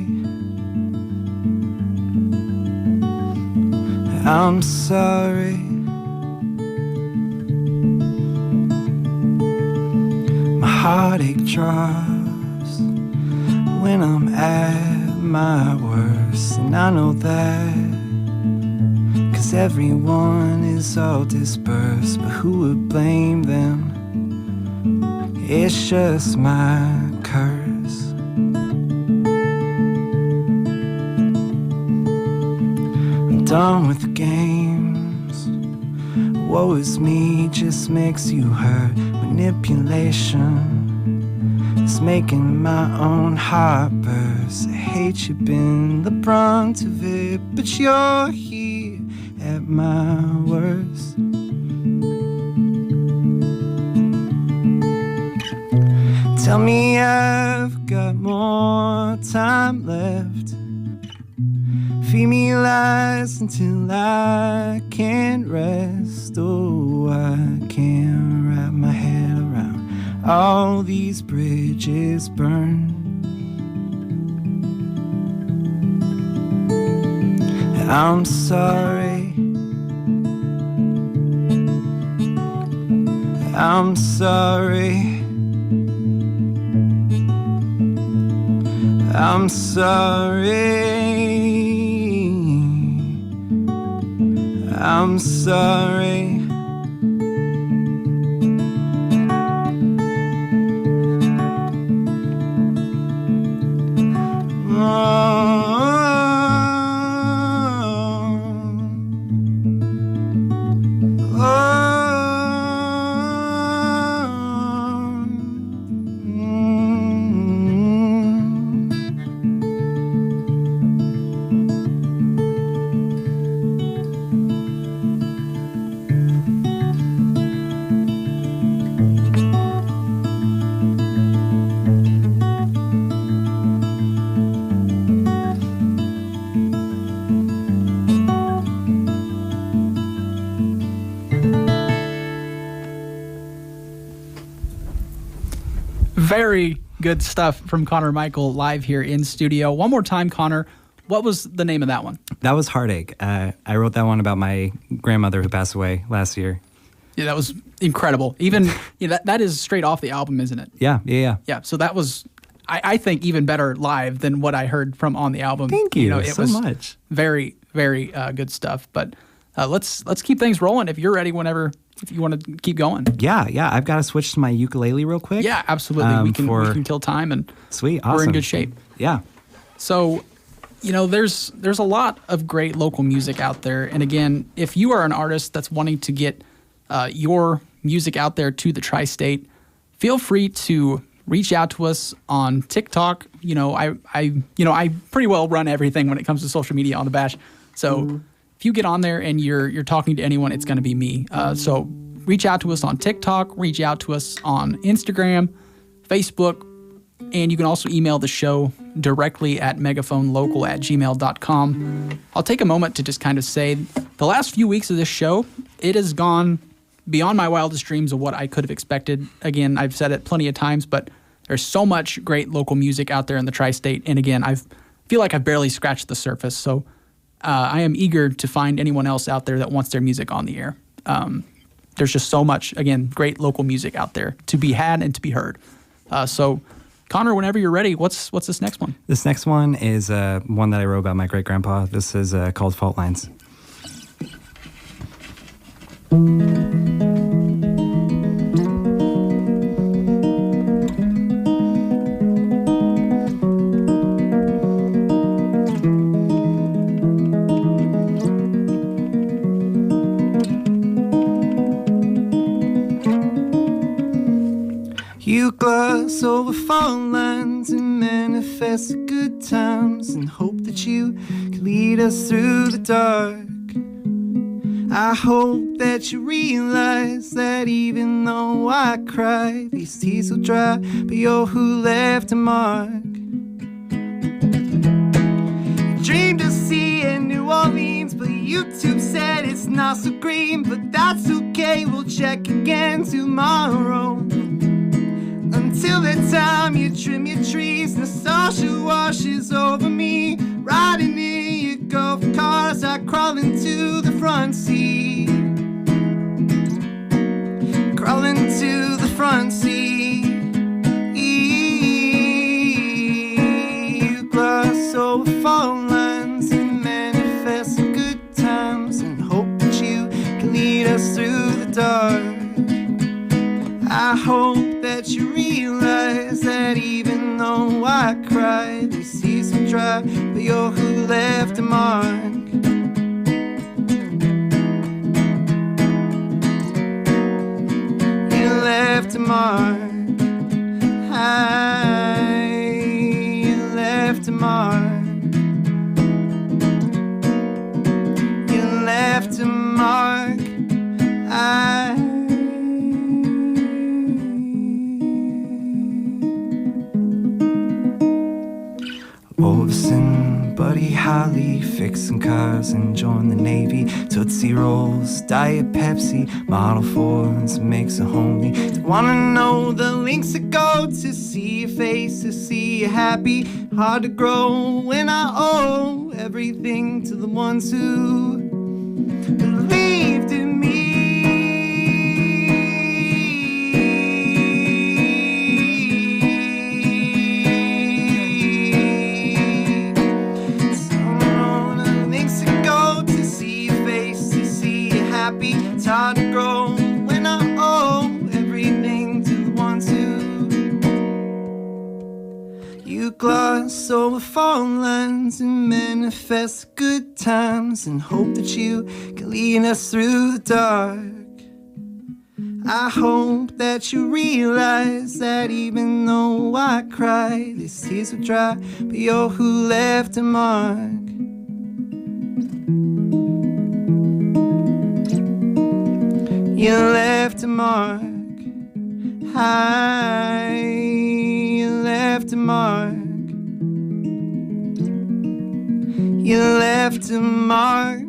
I'm sorry. My heartache drops when I'm at my worst, and I know that, 'cause everyone is all dispersed, but who would blame them? It's just my curse. I'm done with the games. Woe is me just makes you hurt. Manipulation is making my own heart burst. I hate you, been the brunt of it, but you're here at my worst. Tell me I've got more time left. Feed me lies until I can't rest. Oh, I can't wrap my head around all these bridges burned. I'm sorry. I'm sorry. I'm sorry. I'm sorry. Very good stuff from Connor Michael live here in studio. One more time, Connor, what was the name of that one? That was Heartache. I wrote that one about my grandmother who passed away last year. Yeah, that was incredible. Even that is straight off the album, isn't it? Yeah. Yeah, so that was, I think, even better live than what I heard from on the album. Thank you, it so was much. Very, very good stuff. But let's keep things rolling. If you're ready, whenever, if you want to keep going. Yeah. I've got to switch to my ukulele real quick. Yeah, absolutely. We can kill time, and sweet, awesome. We're in good shape. Yeah. So, there's a lot of great local music out there. And again, if you are an artist that's wanting to get your music out there to the tri-state, feel free to reach out to us on TikTok. I pretty well run everything when it comes to social media on the Bash. So if you get on there and you're talking to anyone, it's going to be me. So reach out to us on TikTok, reach out to us on Instagram, Facebook, and you can also email the show directly at megaphone local@gmail.com. I'll take a moment to just kind of say the last few weeks of this show, it has gone beyond my wildest dreams of what I could have expected. Again, I've said it plenty of times, but there's so much great local music out there in the tri-state. And again, I feel like I've barely scratched the surface. So I am eager to find anyone else out there that wants their music on the air. There's just so much, again, great local music out there to be had and to be heard. So, Connor, whenever you're ready, what's this next one? This next one is one that I wrote about my great-grandpa. This is called Fault Lines. You gloss over fault lines and manifest the good times and hope that you can lead us through the dark. I hope that you realize that even though I cry, these tears will dry, but you're who left a mark. You dreamed of seeing New Orleans, but YouTube said it's not so green, but that's okay, we'll check again tomorrow. Until that time you trim your trees, nostalgia washes over me. Riding in your golf cars, I crawl into the front seat. Crawl into the front seat. You gloss over fault lines and manifest good times and hope that you can lead us through the dark. I hope that you realize that even though I cry, these tears will dry, but you're who left a mark. You left a mark. You left a mark. You left a mark. Olsen, Buddy Holly, fixing cars, enjoying the Navy, Tootsie Rolls, Diet Pepsi, Model Fords, makes a homely. Wanna know the links to go to see your face, to see you happy. Hard to grow when I owe everything to the ones who believed in me. It's hard to grow when I owe everything to the ones who you gloss over fault lines and manifest good times and hope that you can lead us through the dark. I hope that you realize that even though I cry, these tears will dry, but you're who left a mark. You left a mark. You left a mark. You left a mark.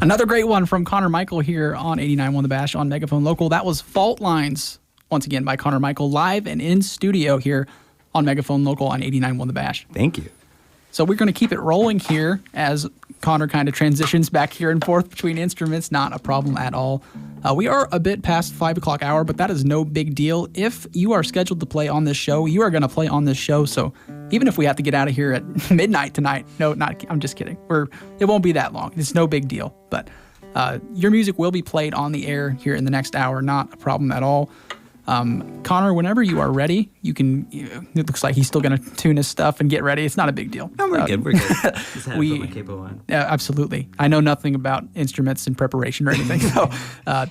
Another great one from Connor Michael here on 89.1 The Bash on Megaphone Local. That was Fault Lines, once again by Connor Michael, live and in studio here on Megaphone Local on 89.1 The Bash. Thank you. So we're going to keep it rolling here as Connor kind of transitions back here and forth between instruments. Not a problem at all. We are a bit past 5 o'clock hour, but that is no big deal. If you are scheduled to play on this show, you are going to play on this show. So even if we have to get out of here at midnight tonight, I'm just kidding. It won't be that long. It's no big deal. But your music will be played on the air here in the next hour. Not a problem at all. Connor, whenever you are ready, you can. It looks like he's still going to tune his stuff and get ready. It's not a big deal. No, we're good. We're good. Just had to put my capo on. Absolutely. I know nothing about instruments and preparation or anything, so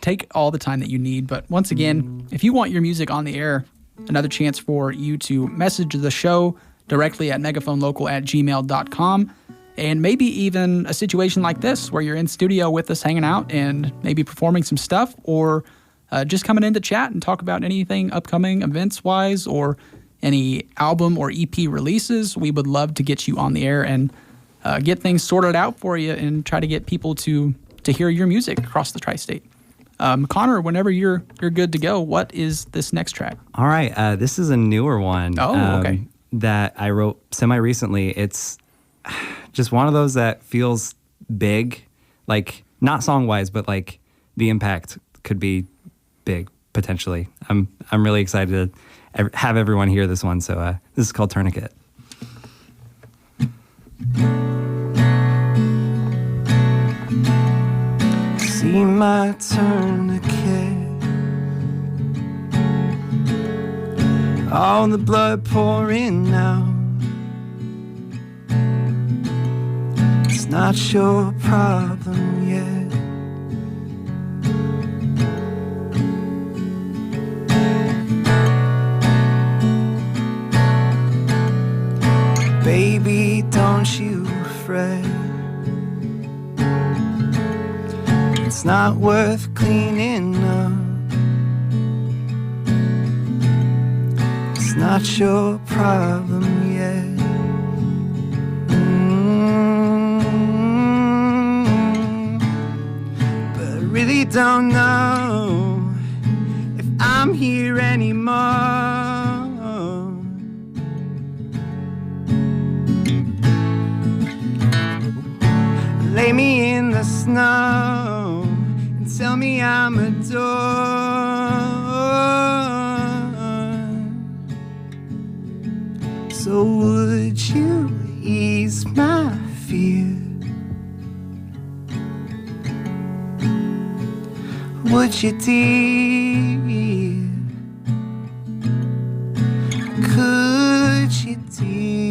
take all the time that you need. But once again, if you want your music on the air, another chance for you to message the show directly at megaphonlocal@gmail.com. And maybe even a situation like this where you're in studio with us hanging out and maybe performing some stuff, or just coming in to chat and talk about anything upcoming events-wise, or any album or EP releases, we would love to get you on the air and get things sorted out for you and try to get people to hear your music across the tri-state. Connor, whenever you're good to go, what is this next track? All right, this is a newer one. Oh, okay. That I wrote semi-recently. It's just one of those that feels big, like not song-wise, but like the impact could be big potentially. I'm really excited to have everyone hear this one. So this is called Tourniquet. See my tourniquet, all the blood pouring now. It's not your problem yet. Baby, don't you fret. It's not worth cleaning up. It's not your problem yet. But I really don't know if I'm here anymore. Lay me in the snow and tell me I'm adored. So would you ease my fear? Would you, dear? Could you, dear?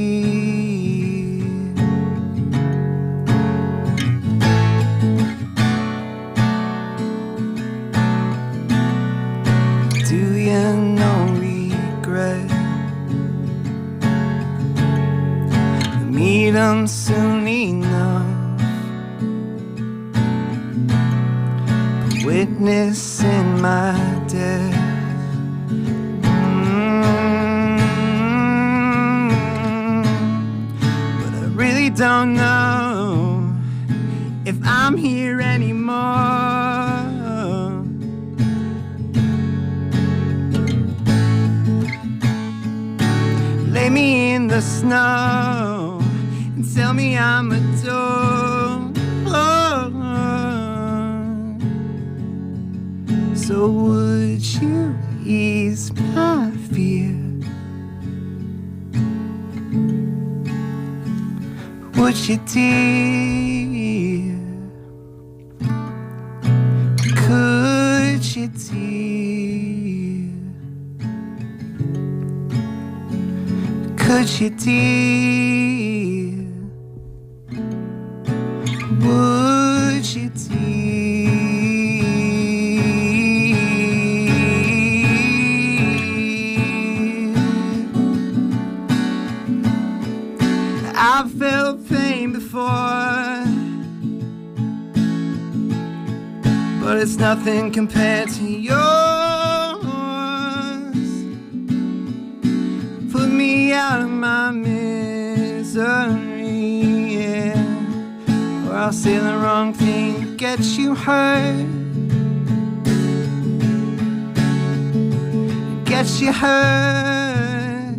Meet 'em soon enough, witnessing my death. But I really don't know if I'm here anymore. Lay me in the snow and tell me I'm adored. So would you ease my fear? Would you, dear? Could you, dear? Could you, dear? Would you, dear? I've felt pain before, but it's nothing compared to yours. Put me out of my misery, yeah. Or I'll say the wrong thing, get you hurt, get you hurt.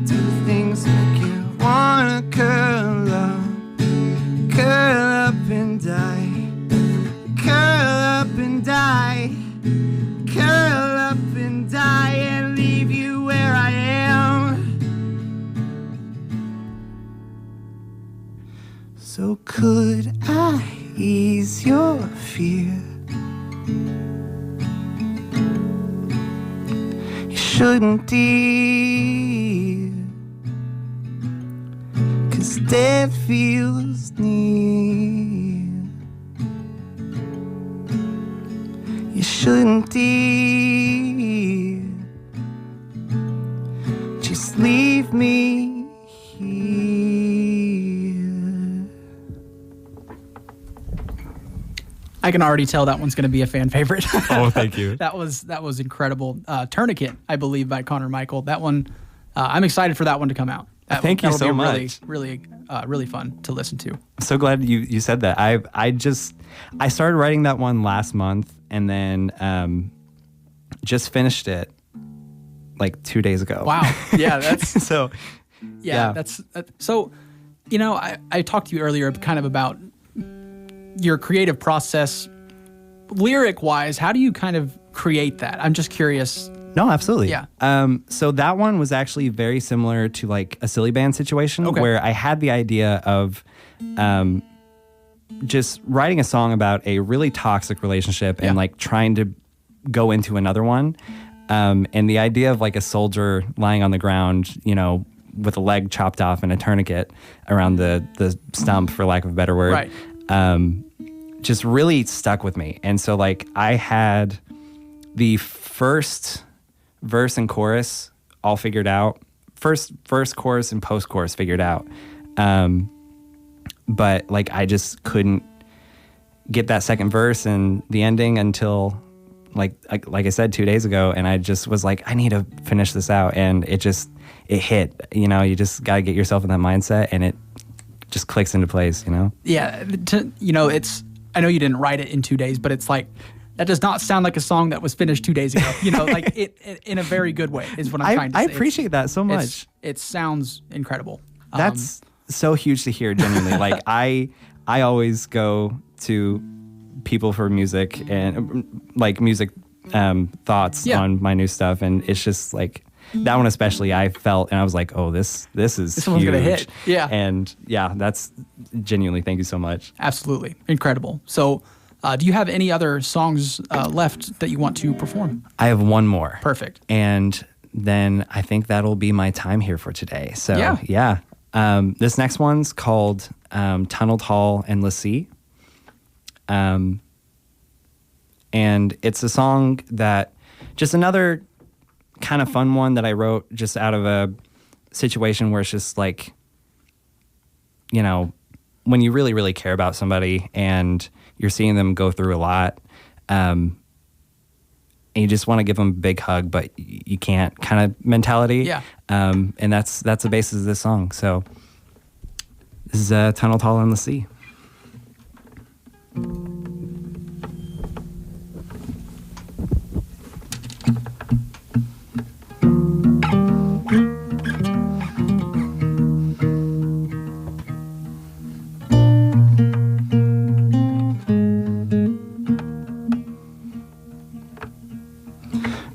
Do things make you wanna curl up and die, curl up and die, curl up and die, and leave you where I am. So could I ease your fear? You shouldn't, dear, 'cause death feels near. You shouldn't, dear, just leave me here. I can already tell that one's going to be a fan favorite. Oh, thank you. That was incredible. Tourniquet, I believe, by Connor Michael. That one, I'm excited for that one to come out. Thank you so much. Really fun to listen to. I'm so glad you said that. I started writing that one last month and then just finished it like 2 days ago. Wow. Yeah, that's so. Yeah, that's so. You know, I talked to you earlier kind of about your creative process, lyric wise. How do you kind of create that? I'm just curious. No, absolutely. Yeah. So that one was actually very similar to like a silly band situation where I had the idea of just writing a song about a really toxic relationship and like trying to go into another one. And the idea of like a soldier lying on the ground, you know, with a leg chopped off and a tourniquet around the stump, for lack of a better word, just really stuck with me. And so like I had the first verse and chorus all figured out, first chorus and post chorus figured out. But like I just couldn't get that second verse and the ending until like I said 2 days ago, and I just was like, I need to finish this out, and it hit. You know, you just gotta get yourself in that mindset, and it just clicks into place. You know. Yeah, it's. I know you didn't write it in 2 days, but it's like that does not sound like a song that was finished 2 days ago. You know, like it in a very good way is what I'm trying to say. I appreciate that so much. It sounds incredible. That's so huge to hear. Genuinely, like I always go to people for music and like music thoughts on my new stuff, and it's just like that one especially I felt, and I was like, oh, this is this huge. One's gonna hit. Yeah. And yeah, that's genuinely, thank you so much. Absolutely incredible. So do you have any other songs left that you want to perform? I have one more. Perfect. And then I think that'll be my time here for today. So yeah. This next one's called Tunneled Hall and Lassie. And it's a song that, just another kind of fun one that I wrote just out of a situation where it's just like, you know, when you really, really care about somebody and you're seeing them go through a lot, and you just want to give them a big hug, but you can't kind of mentality. Yeah. And that's the basis of this song. So this is Tunneled Hall and Lassie.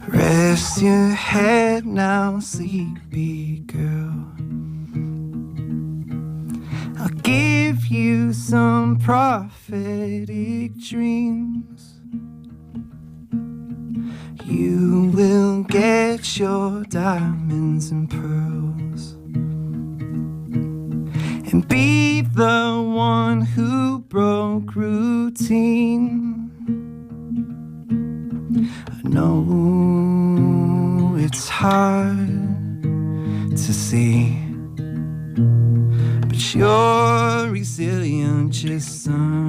Rest your head now, sleepy girl. I'll give you some prophetic dreams. You will get your diamonds and pearls and be the one who broke routine. I know it's hard to see, but you're resilient just underneath.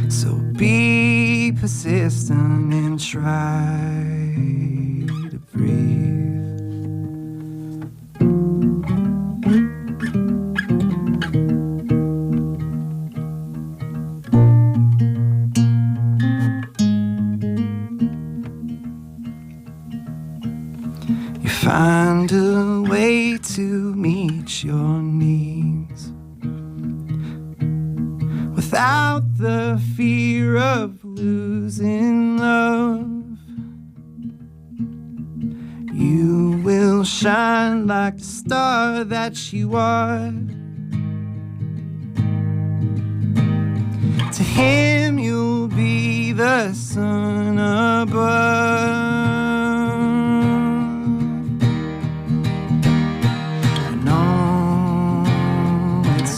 So be persistent and try to breathe. Find a way to meet your needs without the fear of losing love. You will shine like the star that you are. To him you'll be the sun above.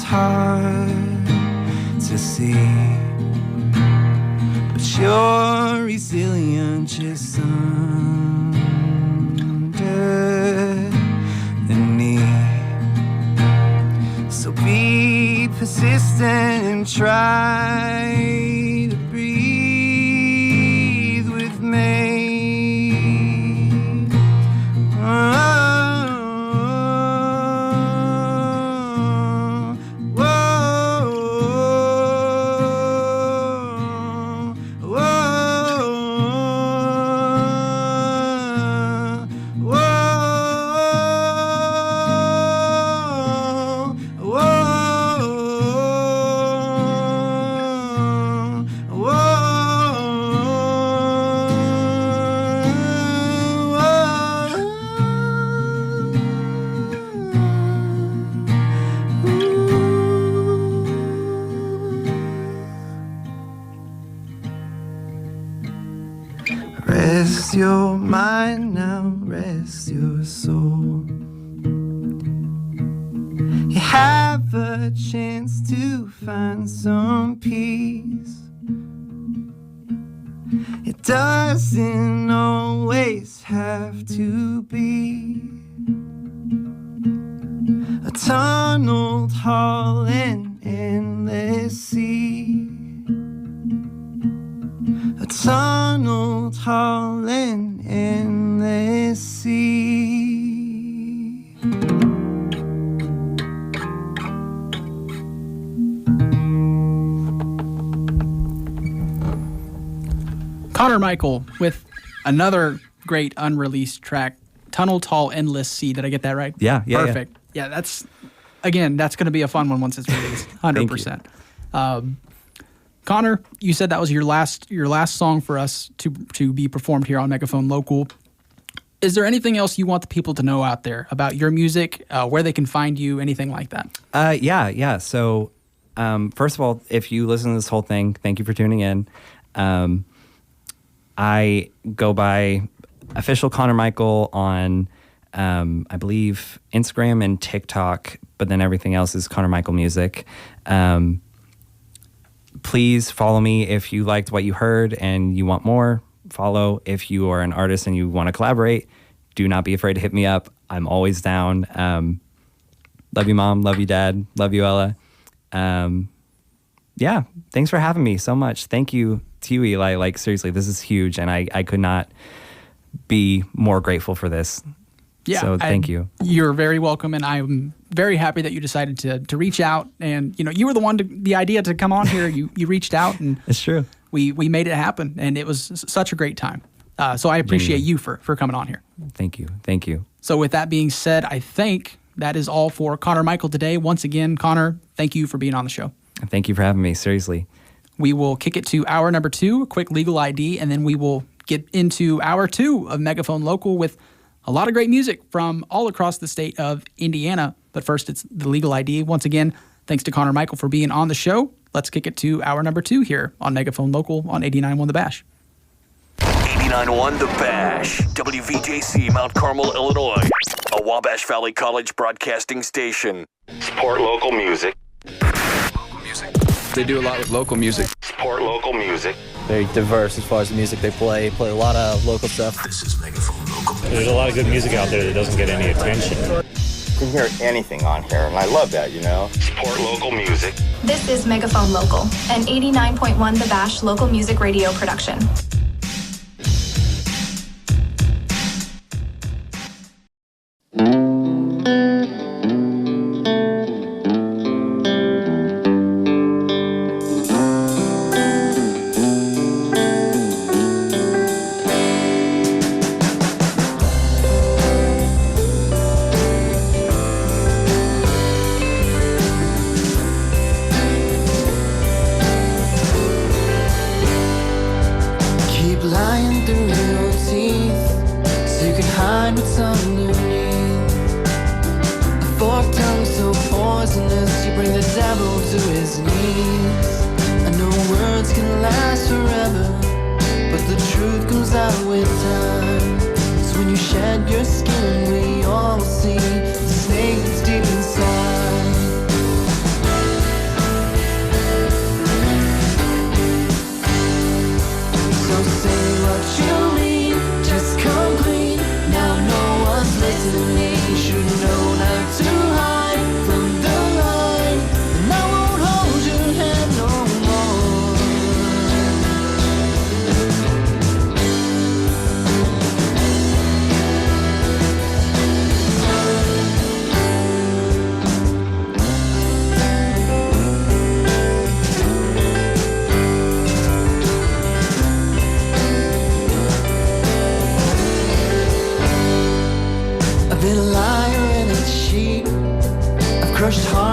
Hard to see, but you're resilient just underneath. and try to breathe with me. Rest your mind now, rest your soul. You have a chance to find some peace. It doesn't always have to be a tunnel tall and endless sea. A tunnel tall and endless sea. Connor Michael with another great unreleased track, Tunnel Tall Endless Sea. Did I get that right? Yeah. Perfect. Yeah, that's going to be a fun one once it's released. 100%. Connor, you said that was your last song for us to be performed here on Megaphone Local. Is there anything else you want the people to know out there about your music, where they can find you, anything like that? Yeah. So, first of all, if you listen to this whole thing, thank you for tuning in. I go by official Connor Michael on, I believe, Instagram and TikTok, but then everything else is Connor Michael Music. Please follow me if you liked what you heard and you want more. Follow if you are an artist and you want to collaborate. Do not be afraid to hit me up. I'm always down. Love you, Mom. Love you, Dad. Love you, Ella. Yeah, thanks for having me so much. Thank you to you, Eli. Like, seriously, this is huge, and I could not be more grateful for this. Yeah, so thank you. You're very welcome, and I'm very happy that you decided to reach out. And you were the idea to come on here. You reached out, and it's true. We made it happen, and it was such a great time. So I appreciate you for coming on here. Thank you. So with that being said, I think that is all for Connor Michael today. Once again, Connor, thank you for being on the show. Thank you for having me. Seriously. We will kick it to hour number 2, a quick legal ID, and then we will get into hour 2 of Megaphone Local with a lot of great music from all across the state of Indiana. But first, it's the legal ID. Once again, thanks to Connor Michael for being on the show. Let's kick it to hour number 2 here on Megaphone Local on 89.1 The Bash. 89.1 The Bash, WVJC, Mount Carmel, Illinois, a Wabash Valley College broadcasting station. Support local music. They do a lot with local music. Support local music. Very diverse as far as the music they play a lot of local stuff. This is Megaphone Local. There's a lot of good music out there that doesn't get any attention. You can hear anything on here, and I love that, Support local music. This is Megaphone Local, an 89.1 The Bash local music radio production. Should know not to hide from the line, and I won't hold you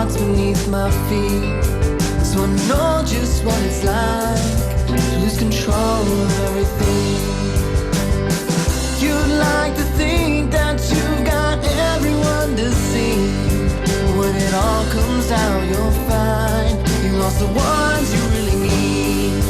heart's beneath my feet. So I know just what it's like to lose control of everything. You'd like to think that you've got everyone deceived. When it all comes out, you'll find you lost the ones you really need.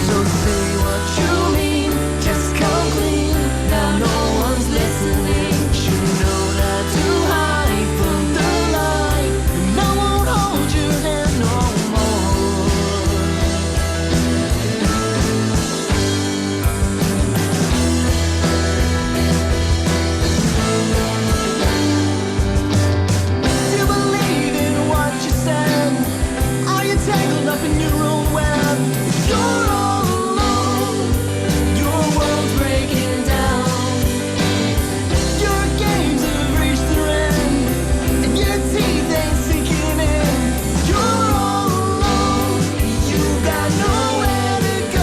So say what you mean, just come clean. Now no one's listening. Should know not to hide from the light, and I won't hold your hand no more. Do you believe in what you said? Are you tangled up in your own web? You're all alone. Your world's breaking down. Your games have reached their end, and your teeth ain't sinking in. You're all alone. You've got nowhere to go.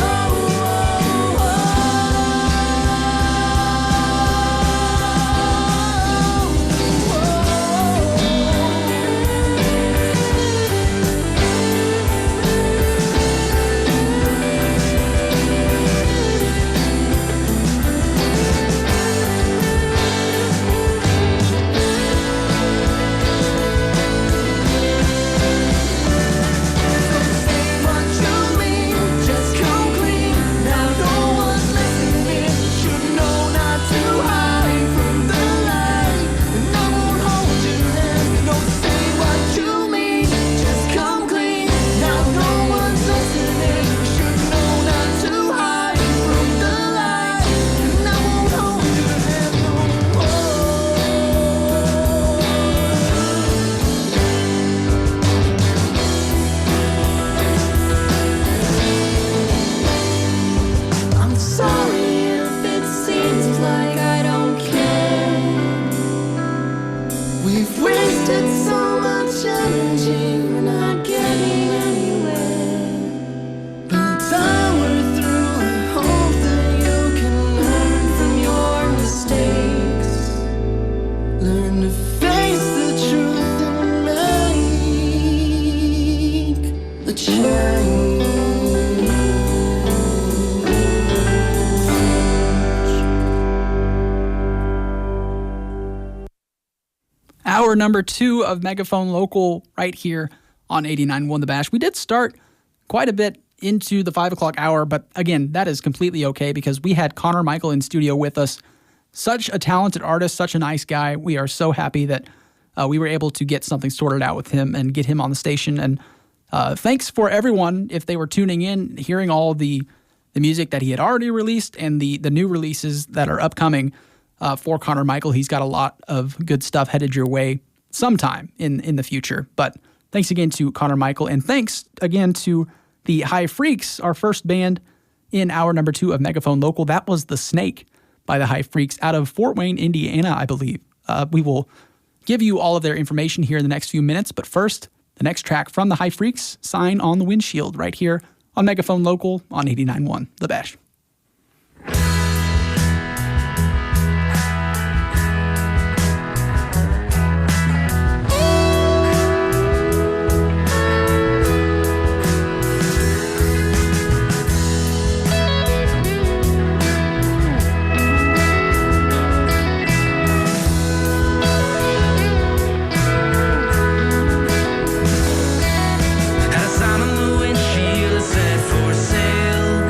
Say what you mean, just come clean. Now no one's listening. Should know not to hide from the light, and I won't hold your hand. No, say what you mean, just come clean. Now no one's listening. Should know not to hide from the light, and I won't hold your hand no more. I'm sorry if it seems like I don't care. We've wasted so much energy, we're not getting anywhere. By the time we're through, I hope that you can learn from your mistakes. Learn to face the truth and make a change. Hour number 2 of Megaphone Local right here on 89.1 The Bash. We did start quite a bit into the 5 o'clock hour, but again, that is completely okay because we had Connor Michael in studio with us. Such a talented artist, such a nice guy. We are so happy that we were able to get something sorted out with him and get him on the station. And thanks for everyone, if they were tuning in, hearing all the music that he had already released and the new releases that are upcoming. For Connor Michael, he's got a lot of good stuff headed your way sometime in the future. But thanks again to Connor Michael, and thanks again to the High Freaks, our first band in hour number 2 of Megaphone Local. That was The Snake by the High Freaks out of Fort Wayne, Indiana, I believe. We will give you all of their information here in the next few minutes, but first, the next track from the High Freaks, Sign on the Windshield, right here on Megaphone Local on 89.1 The Bash. Had a sign on the windshield that said for sale.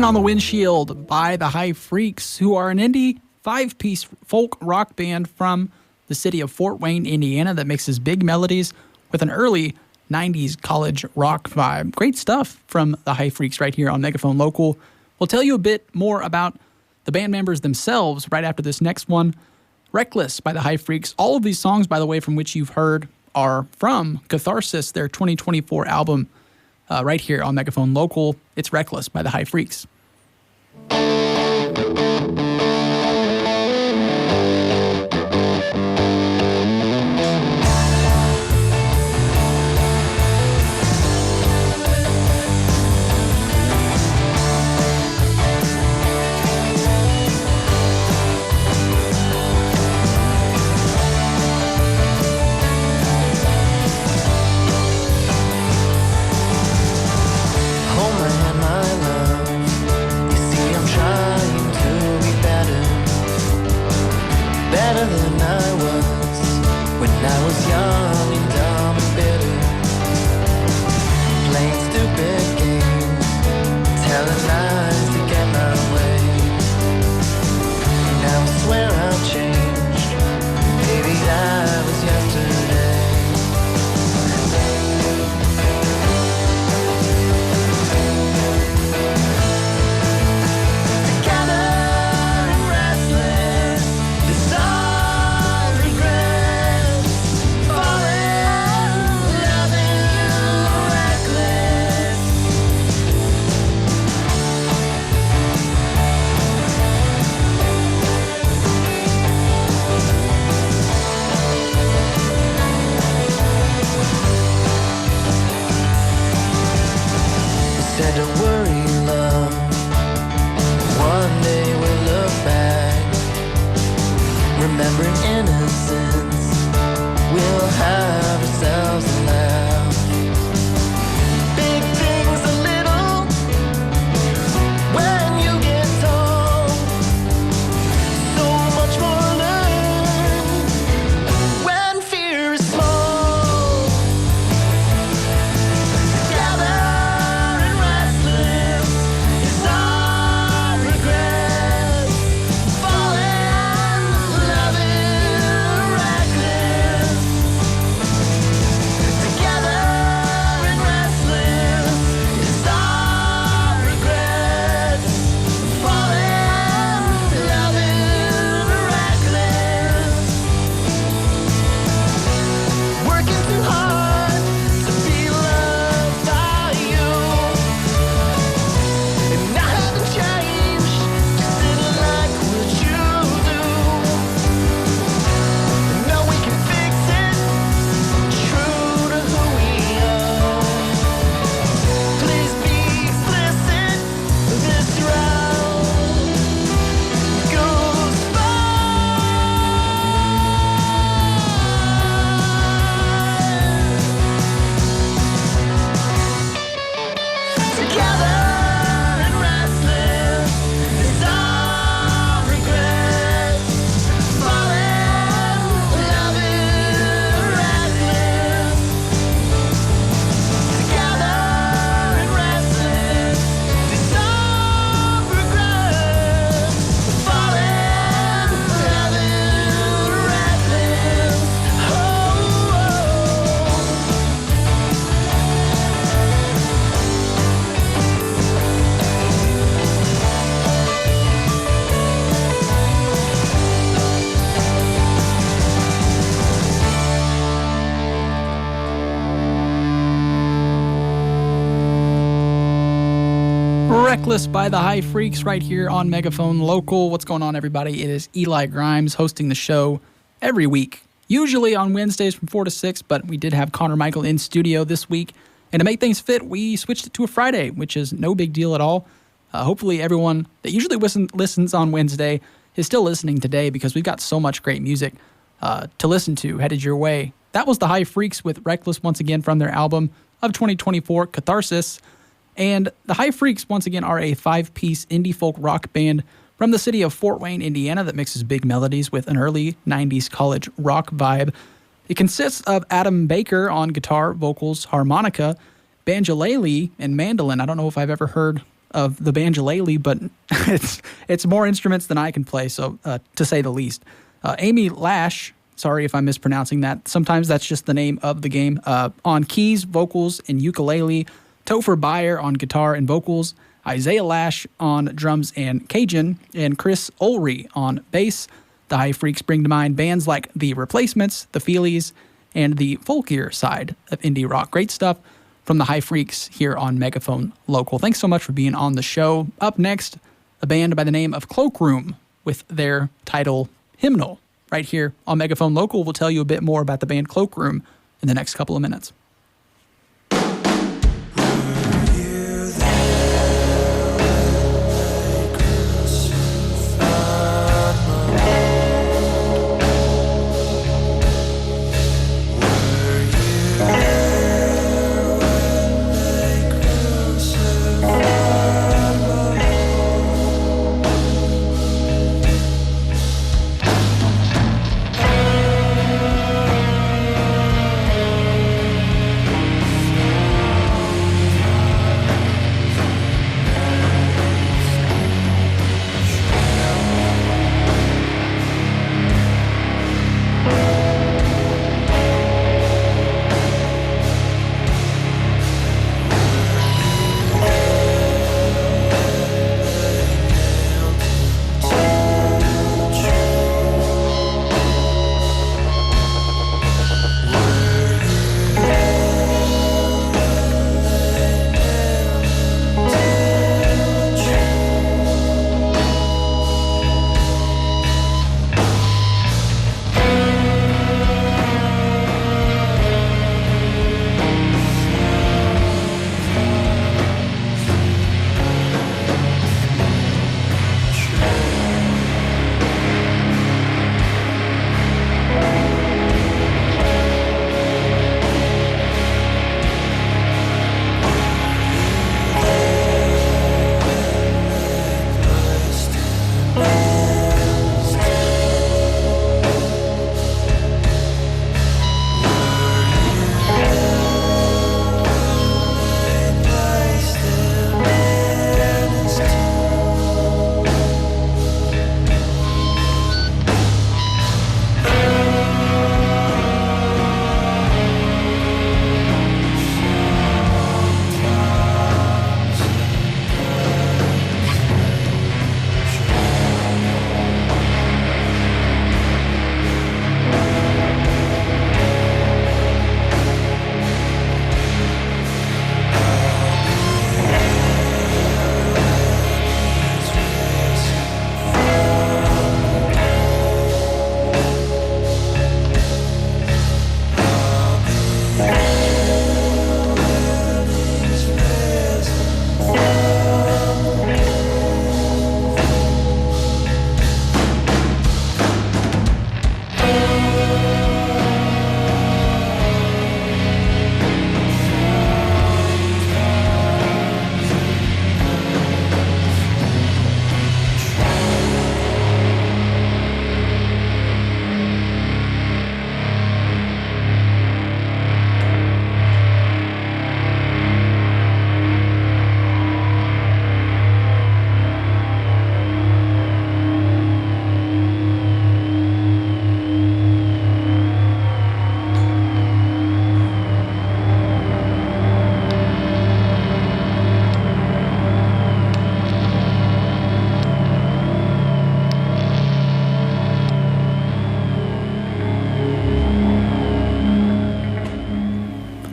Women on the Windshield by the High Freaks, who are an indie 5-piece folk rock band from the city of Fort Wayne, Indiana, that mixes big melodies with an early 90s college rock vibe. Great stuff from the High Freaks right here on Megaphone Local. We'll tell you a bit more about the band members themselves right after this next one. Reckless by the High Freaks. All of these songs, by the way, from which you've heard are from Catharsis, their 2024 album, right here on Megaphone Local. It's Reckless by the High Freaks. Reckless by the High Freaks right here on Megaphone Local. What's going on, everybody? It is Eli Grimes hosting the show every week, usually on Wednesdays from 4 to 6, but we did have Connor Michael in studio this week. And to make things fit, we switched it to a Friday, which is no big deal at all. Hopefully everyone that usually listens on Wednesday is still listening today, because we've got so much great music to listen to headed your way. That was the High Freaks with Reckless once again from their album of 2024, Catharsis. And the High Freaks, once again, are a 5-piece indie folk rock band from the city of Fort Wayne, Indiana, that mixes big melodies with an early 90s college rock vibe. It consists of Adam Baker on guitar, vocals, harmonica, banjolele, and mandolin. I don't know if I've ever heard of the banjolele, but it's more instruments than I can play, so to say the least. Amy Lash, sorry if I'm mispronouncing that. Sometimes that's just the name of the game. On keys, vocals, and ukulele. Topher Bayer on guitar and vocals. Isaiah Lash on drums and Cajun. And Chris Ulrey on bass. The High Freaks bring to mind bands like The Replacements, The Feelies, and the folkier side of indie rock. Great stuff from the High Freaks here on Megaphone Local. Thanks so much for being on the show. Up next, a band by the name of Cloakroom with their title Hymnal. Right here on Megaphone Local, we'll tell you a bit more about the band Cloakroom in the next couple of minutes.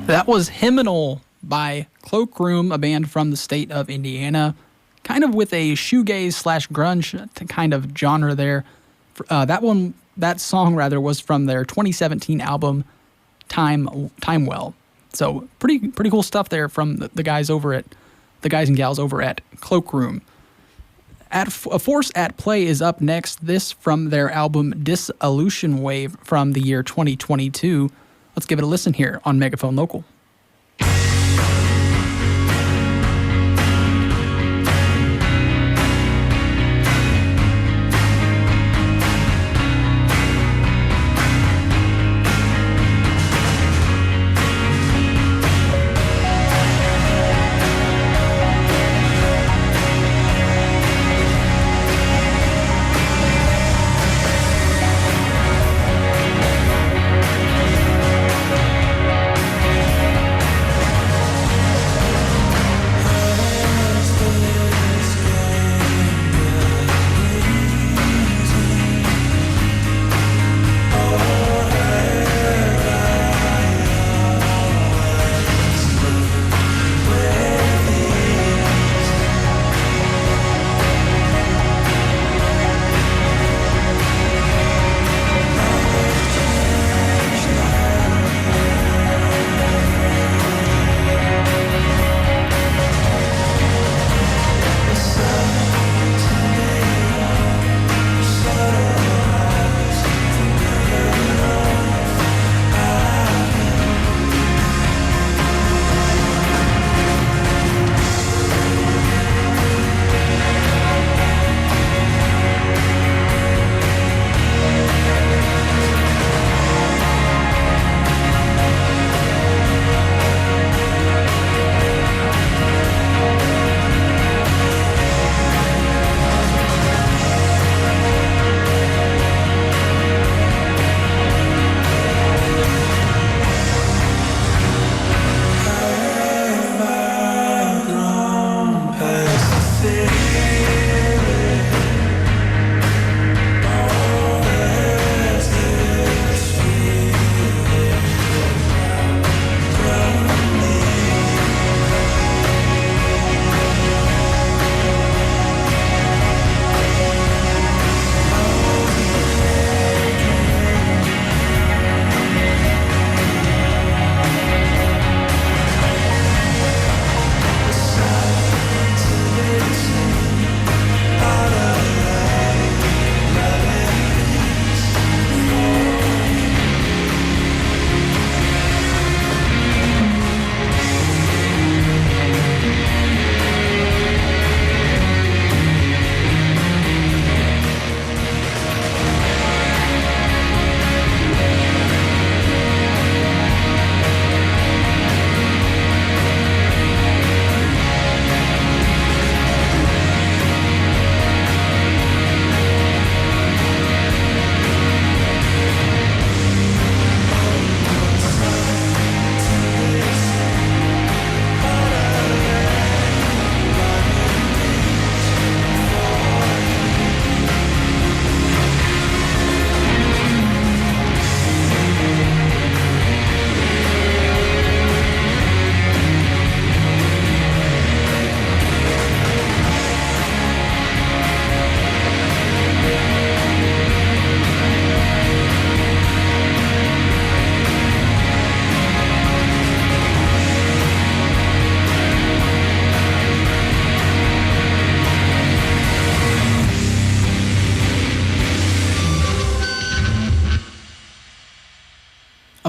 That was Hymnal by Cloakroom, a band from the state of Indiana, kind of with a shoegaze / grunge kind of genre there. That song was from their 2017 album Timewell. So pretty cool stuff there from the guys and gals over at Cloakroom. A Force at Play is up next. This from their album Dissolution Wave from the year 2022. Let's give it a listen here on Megaphone Local.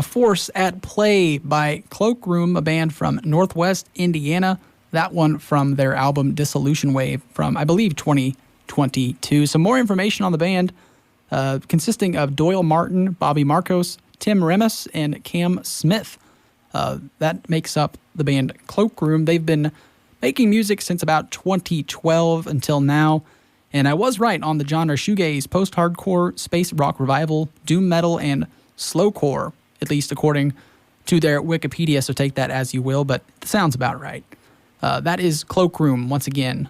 A Force at Play by Cloakroom, a band from Northwest Indiana. That one from their album Dissolution Wave from, I believe, 2022. Some more information on the band, consisting of Doyle Martin, Bobby Marcos, Tim Remus, and Cam Smith. That makes up the band Cloakroom. They've been making music since about 2012 until now. And I was right on the genre: shoegaze, post-hardcore, space rock revival, doom metal, and slowcore, at least according to their Wikipedia, so take that as you will, but it sounds about right. That is Cloakroom once again.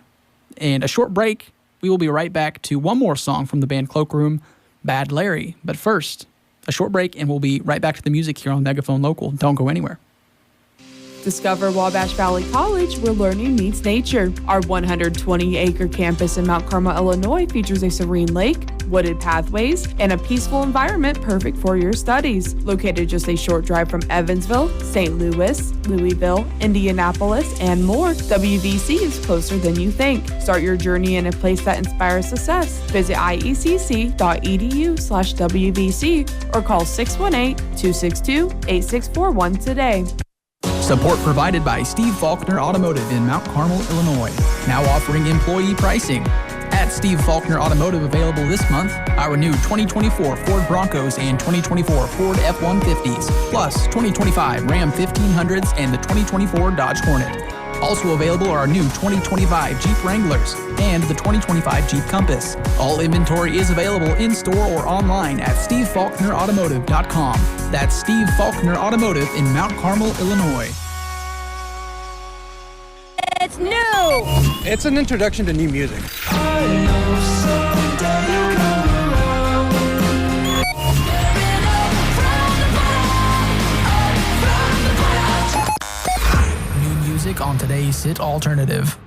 And a short break, we will be right back to one more song from the band Cloakroom, Bad Larry. But first, a short break, and we'll be right back to the music here on Megaphone Local. Don't go anywhere. Discover Wabash Valley College, where learning meets nature. Our 120-acre campus in Mount Carmel, Illinois features a serene lake, wooded pathways, and a peaceful environment perfect for your studies. Located just a short drive from Evansville, St. Louis, Louisville, Indianapolis, and more, WVC is closer than you think. Start your journey in a place that inspires success. Visit iecc.edu/WVC or call 618-262-8641 today. Support provided by Steve Faulkner Automotive in Mount Carmel, Illinois. Now offering employee pricing. At Steve Faulkner Automotive, available this month, our new 2024 Ford Broncos and 2024 Ford F-150s, plus 2025 Ram 1500s and the 2024 Dodge Hornet. Also available are our new 2025 Jeep Wranglers and the 2025 Jeep Compass. All inventory is available in-store or online at stevefaulknerautomotive.com. That's Steve Faulkner Automotive in Mount Carmel, Illinois. It's new! It's an introduction to new music. New music on today's Hit Alternative.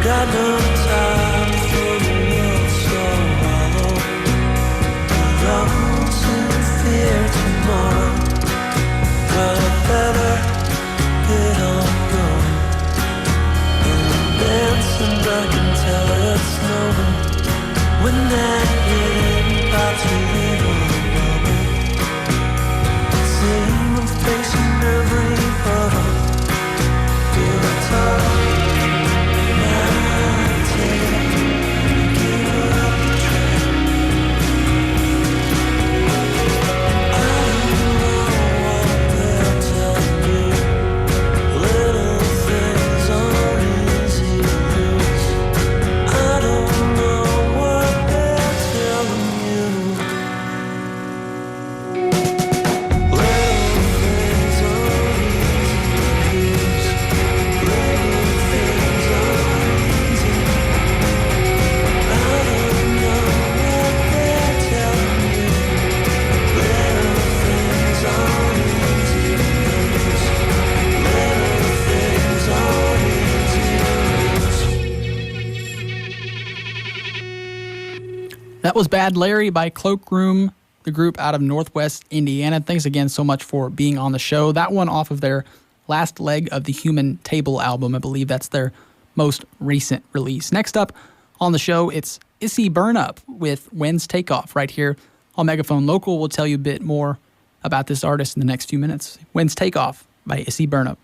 Got no time for the world so hollow. Wrong to fear tomorrow. Gotta better get on going. And I'm dancing, I can tell it's snowing. When that hit, about to hit a bubble. See my face in every puddle. Feel a tug. That was Bad Larry by Cloakroom, the group out of Northwest Indiana. Thanks again so much for being on the show. That one off of their last leg of the Human Table album. I believe that's their most recent release. Next up on the show, it's Issy Burnup with When's Takeoff right here on Megaphone Local. We'll tell you a bit more about this artist in the next few minutes. When's Takeoff by Issy Burnup.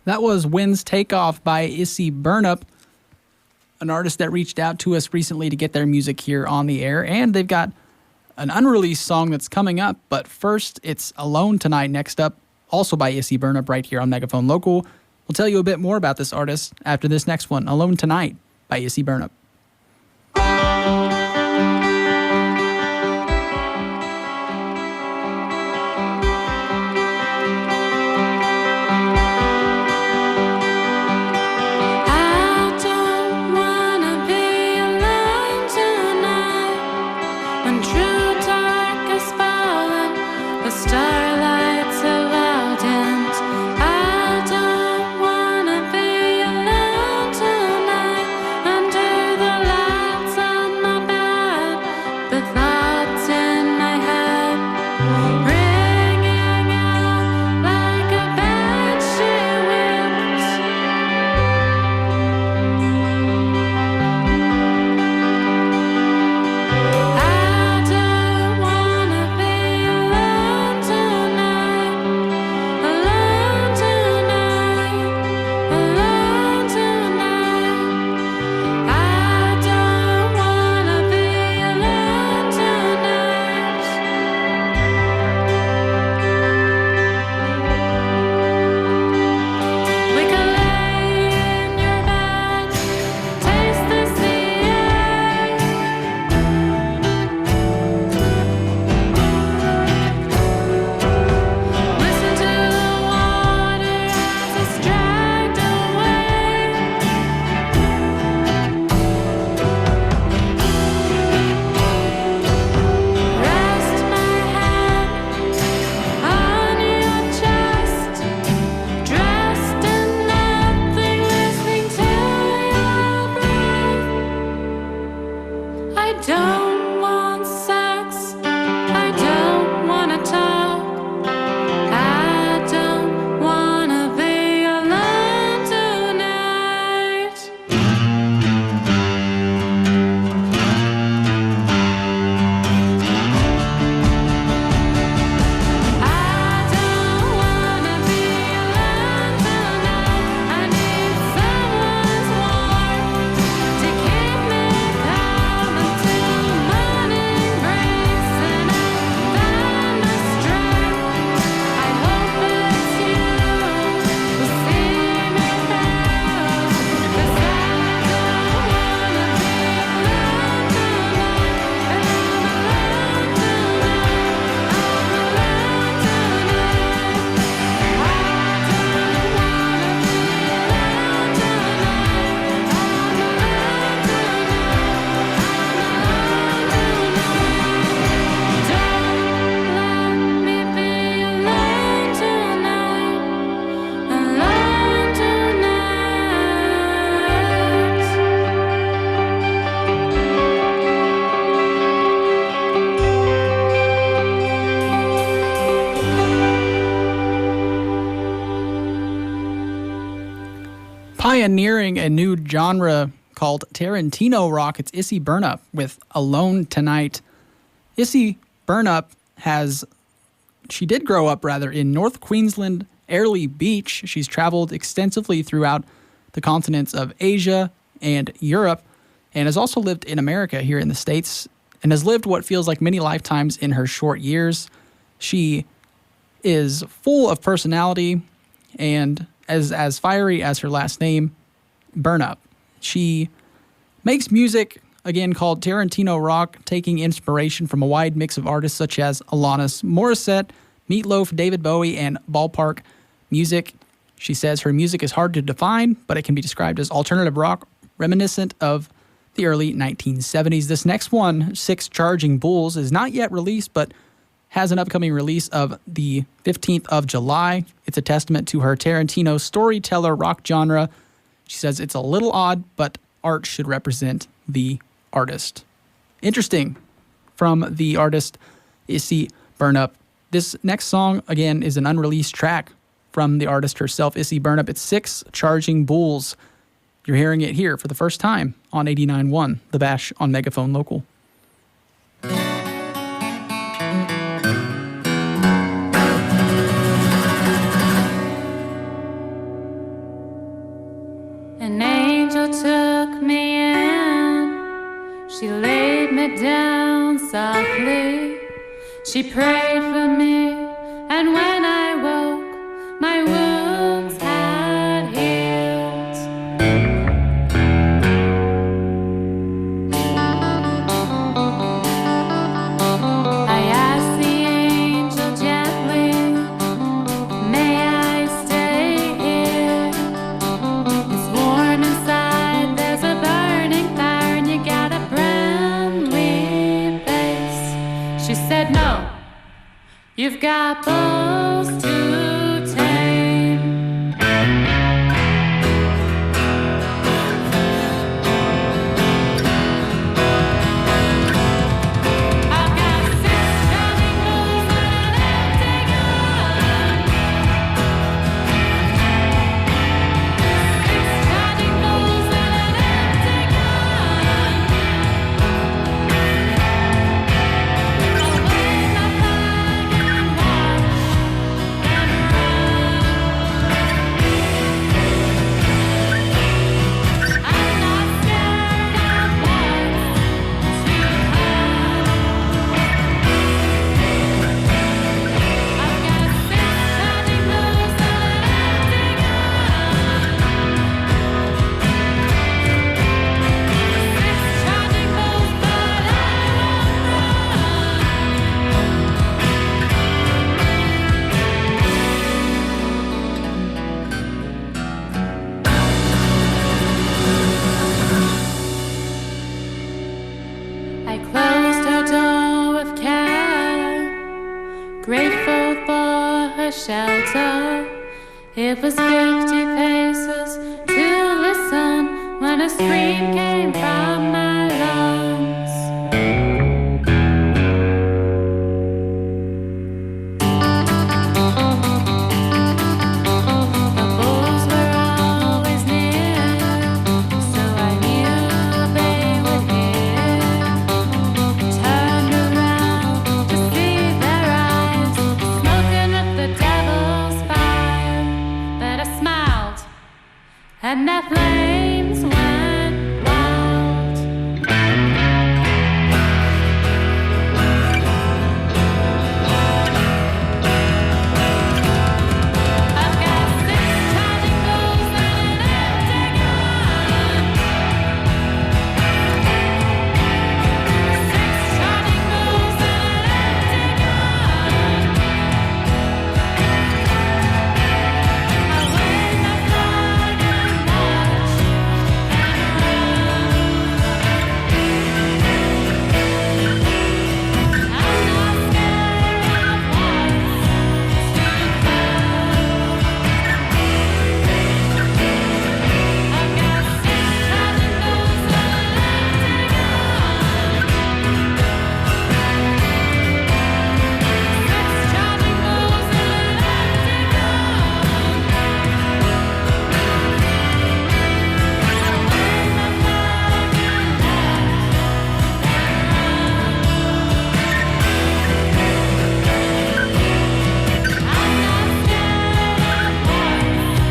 That was When's Takeoff by Issy Burnup. an artist that reached out to us recently to get their music here on the air, and they've got an unreleased song that's coming up. But first, it's Alone Tonight next up, also by Issy Burnup right here on Megaphone Local. We'll tell you a bit more about this artist after this next one, Alone Tonight by Issy Burnup. Pioneering a new genre called Tarantino rock, it's Issy Burnup with Alone Tonight. Issy Burnup she did grow up in North Queensland, Airlie Beach. She's traveled extensively throughout the continents of Asia and Europe, and has also lived in America here in the States, and has lived what feels like many lifetimes in her short years. She is full of personality and as fiery as her last name, Burnup. She makes music, again, called Tarantino rock, taking inspiration from a wide mix of artists such as Alanis Morissette, Meatloaf, David Bowie, and ballpark music. She says her music is hard to define, but it can be described as alternative rock, reminiscent of the early 1970s. This next one, Six Charging Bulls, is not yet released, but has an upcoming release of the 15th of July. It's a testament to her Tarantino storyteller rock genre. She says it's a little odd, but art should represent the artist. Interesting from the artist Issy Burnup. This next song, again, is an unreleased track from the artist herself, Issy Burnup. It's Six Charging Bulls. You're hearing it here for the first time on 89.1, The Bash on Megaphone Local. An angel took me in. She laid me down softly. She prayed for me, and when I woke, my wounds had healed. I asked the angel gently, may I stay here? It's warm inside, there's a burning fire, and you got a friendly face. She said no. You've got bulls to tame. I've got 6 charging bulls and an empty gun. 6 charging bulls and an empty gun. I'll wave my flag and watch and run. I'm not scared of what's to come. I've got 6 charging bulls and an empty gun. 6 charging bulls, but I won't run. I closed her door with care, grateful for her shelter. It was 50 paces to listen when a scream came from my lungs. The bulls were always near, so I knew they would hear. Turned around to see their eyes smoking with the devil's fire, but I smiled, and their flames went wild. I've got 6 charging bulls and an empty gun. 6 charging bulls and an empty gun. I'll wave my flag and watch and run. I'm not scared of what's to come. I've got 6 charging bulls and an empty gun. 6 charging bulls and an empty gun. I'll wave my flag and watch and run. I'm not scared of what's to come. I've got 6 charging bulls and an empty gun. 6 charging bulls, but I won't run.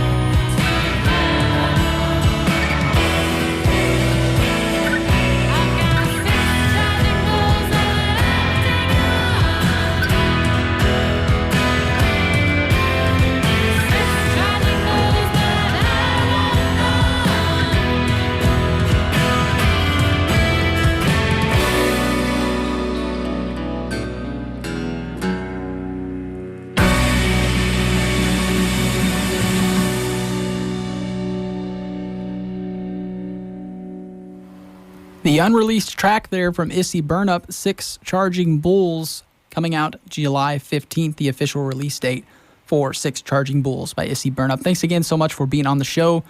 The unreleased track there from Issy Burnup, 6 Charging Bulls, coming out July 15th, the official release date for 6 Charging Bulls by Issy Burnup. Thanks again so much for being on the show.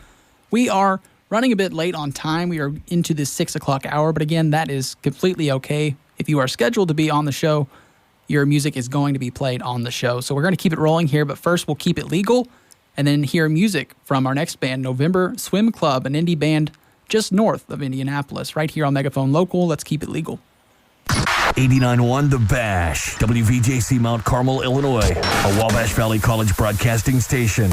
We are running a bit late on time. We are into the 6 o'clock hour, but again, that is completely okay. If you are scheduled to be on the show, your music is going to be played on the show. So we're going to keep it rolling here, but first we'll keep it legal and then hear music from our next band, November Swim Club, an indie band just north of Indianapolis, right here on Megaphone Local. Let's keep it legal. 89.1 The Bash, WVJC Mount Carmel, Illinois, a Wabash Valley College broadcasting station.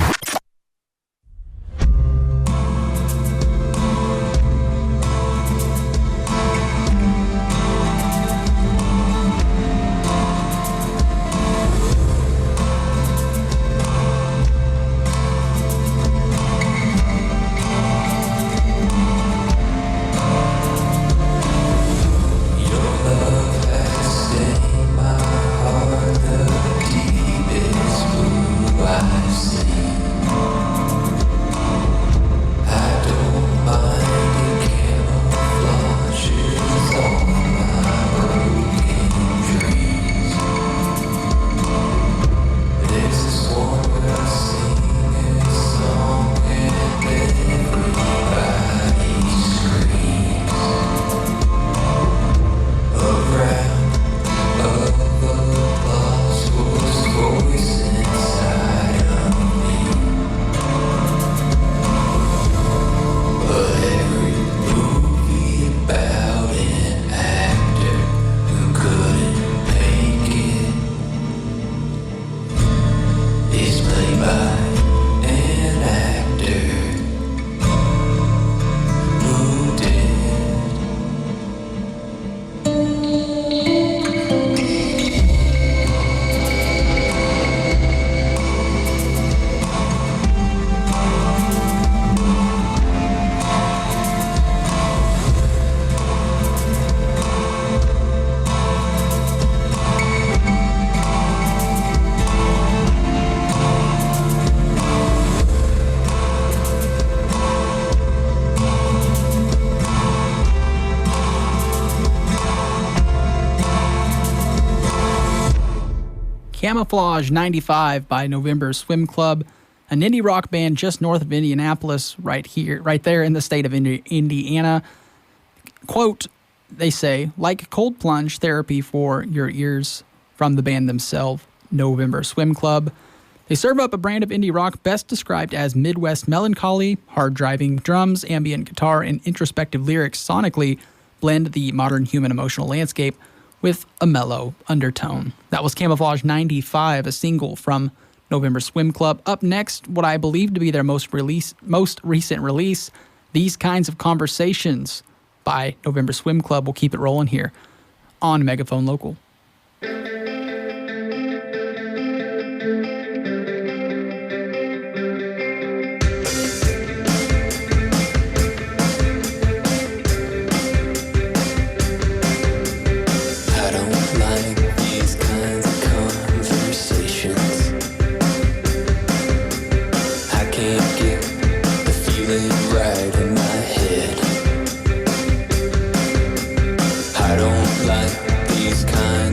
Camouflage 95 by November Swim Club, an indie rock band just north of Indianapolis, right there in the state of Indiana. Quote, they say, like cold plunge therapy for your ears from the band themselves, November Swim Club. They serve up a brand of indie rock best described as Midwest melancholy. Hard driving drums, ambient guitar, and introspective lyrics sonically blend the modern human emotional landscape with a mellow undertone. That was Camouflage 95, a single from November Swim Club. Up next, what I believe to be their most recent release, These Kinds of Conversations by November Swim Club. We'll keep it rolling here on Megaphone Local. I don't like these kinds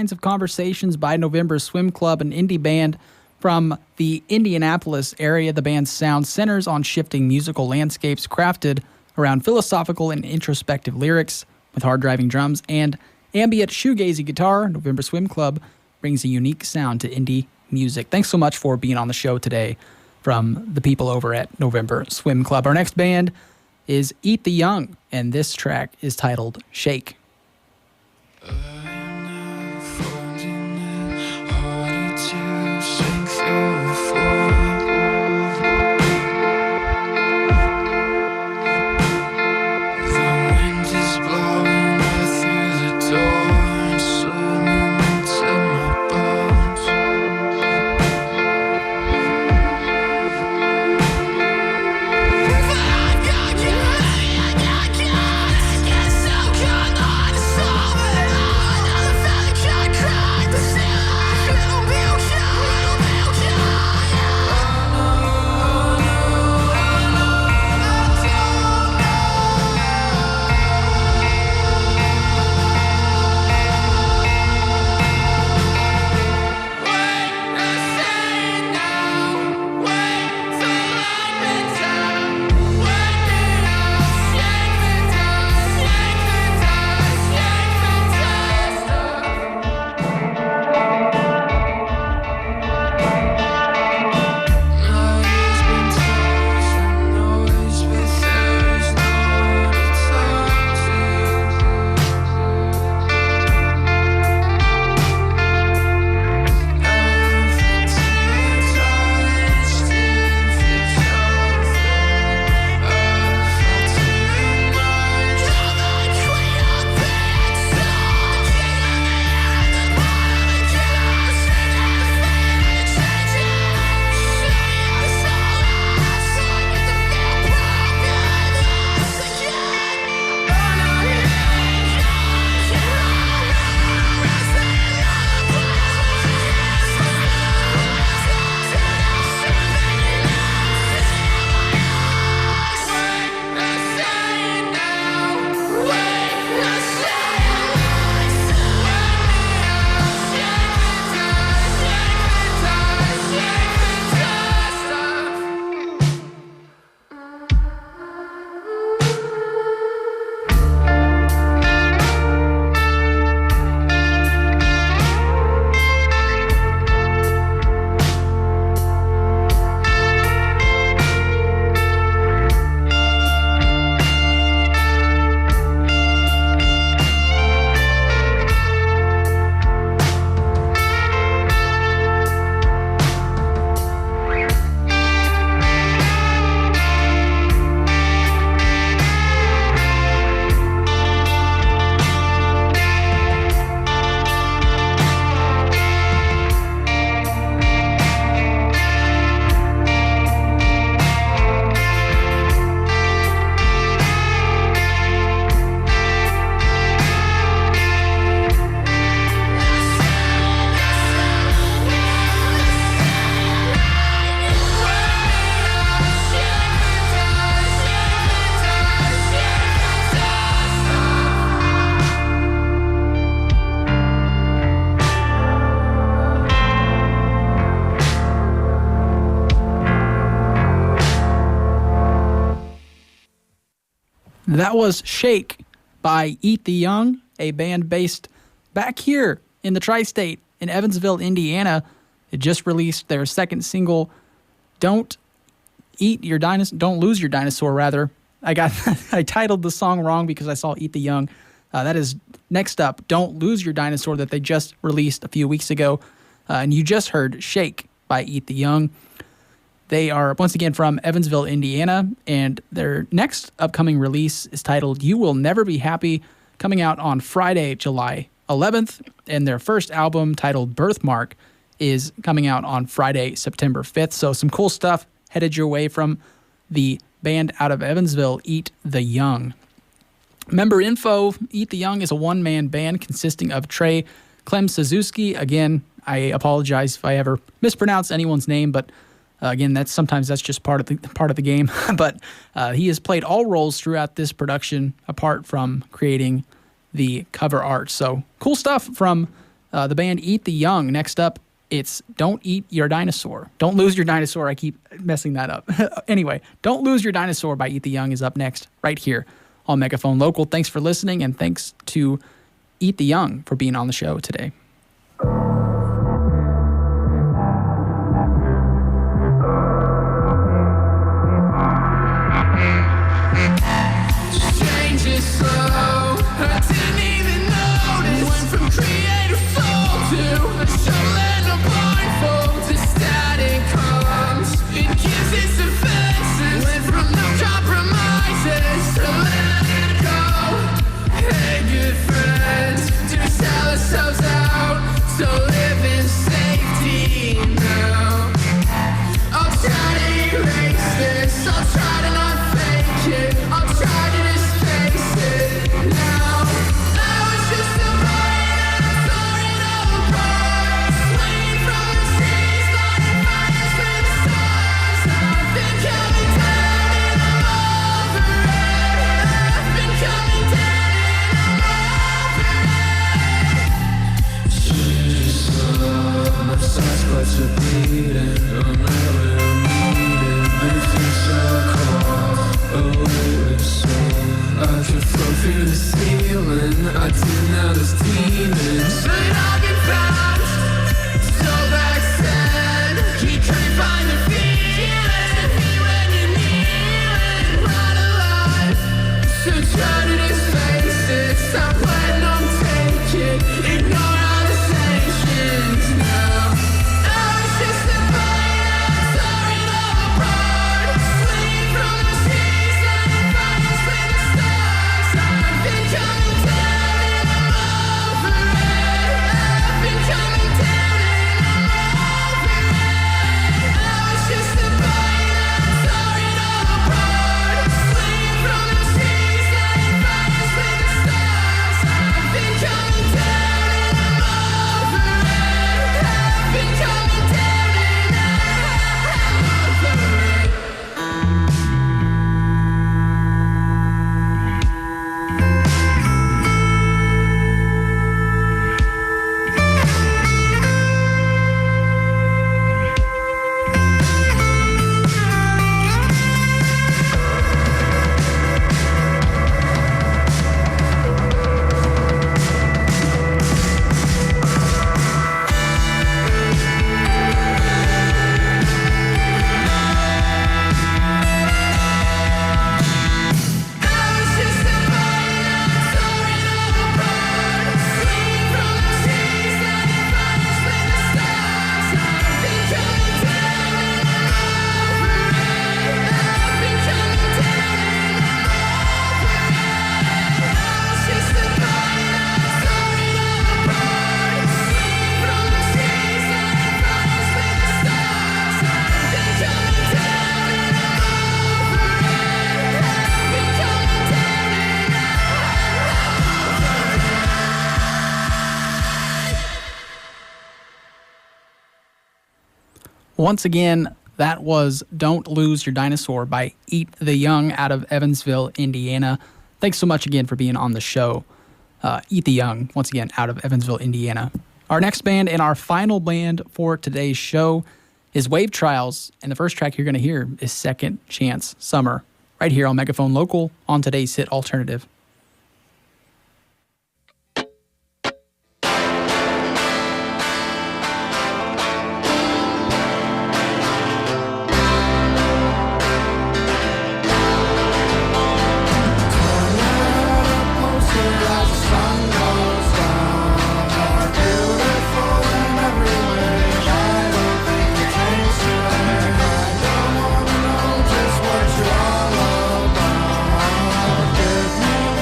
kinds of conversations by November Swim Club, an indie band from the Indianapolis area. The band's sound centers on shifting musical landscapes crafted around philosophical and introspective lyrics with hard-driving drums and ambient shoegazy guitar. November Swim Club brings a unique sound to indie music. Thanks so much for being on the show today from the people over at November Swim Club. Our next band is Eat the Young, and this track is titled Shake. That was Shake by Eat the Young, a band based back here in the tri-state in Evansville, Indiana. It just released their second single, Don't Lose Your Dinosaur, rather. I titled the song wrong because I saw Eat the Young. That is next up, Don't Lose Your Dinosaur, that they just released a few weeks ago. And you just heard Shake by Eat the Young. They are, once again, from Evansville, Indiana, and their next upcoming release is titled You Will Never Be Happy, coming out on Friday, July 11th, and their first album, titled Birthmark, is coming out on Friday, September 5th. So some cool stuff headed your way from the band out of Evansville, Eat the Young. Member info, Eat the Young is a one-man band consisting of Trey Clem-Suzuki. Again, I apologize if I ever mispronounce anyone's name, but again, that's just part of the game. But he has played all roles throughout this production, apart from creating the cover art. So cool stuff from The band Eat the Young. Next up, it's Don't Eat Your Dinosaur. Don't Lose Your Dinosaur. I keep messing that up. Anyway, Don't Lose Your Dinosaur by Eat the Young is up next right here on Megaphone Local. Thanks for listening, and thanks to Eat the Young for being on the show today. Once again, that was Don't Lose Your Dinosaur by Eat the Young out of Evansville, Indiana. Thanks so much again for being on the show. Eat the Young, once again, out of Evansville, Indiana. Our next band and our final band for today's show is Wave Trials, and the first track you're going to hear is Second Chance Summer, right here on Megaphone Local on today's Hit Alternative. Give me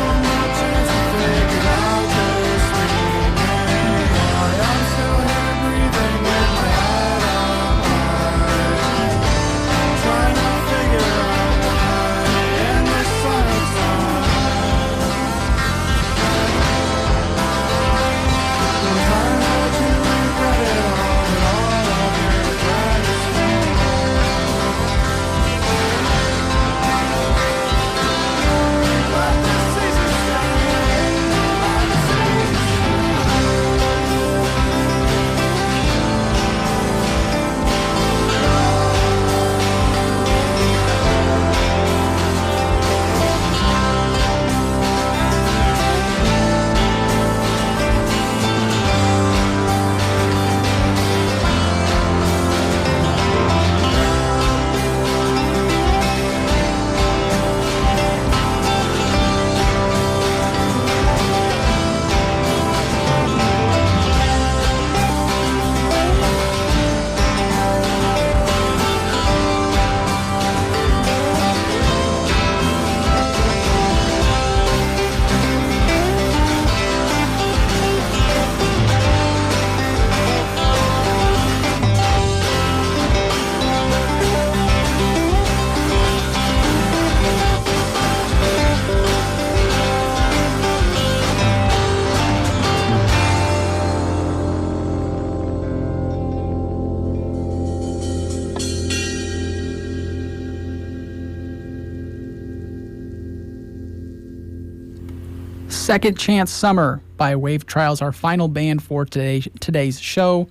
Second Chance Summer by Wave Trials, our final band for today's show.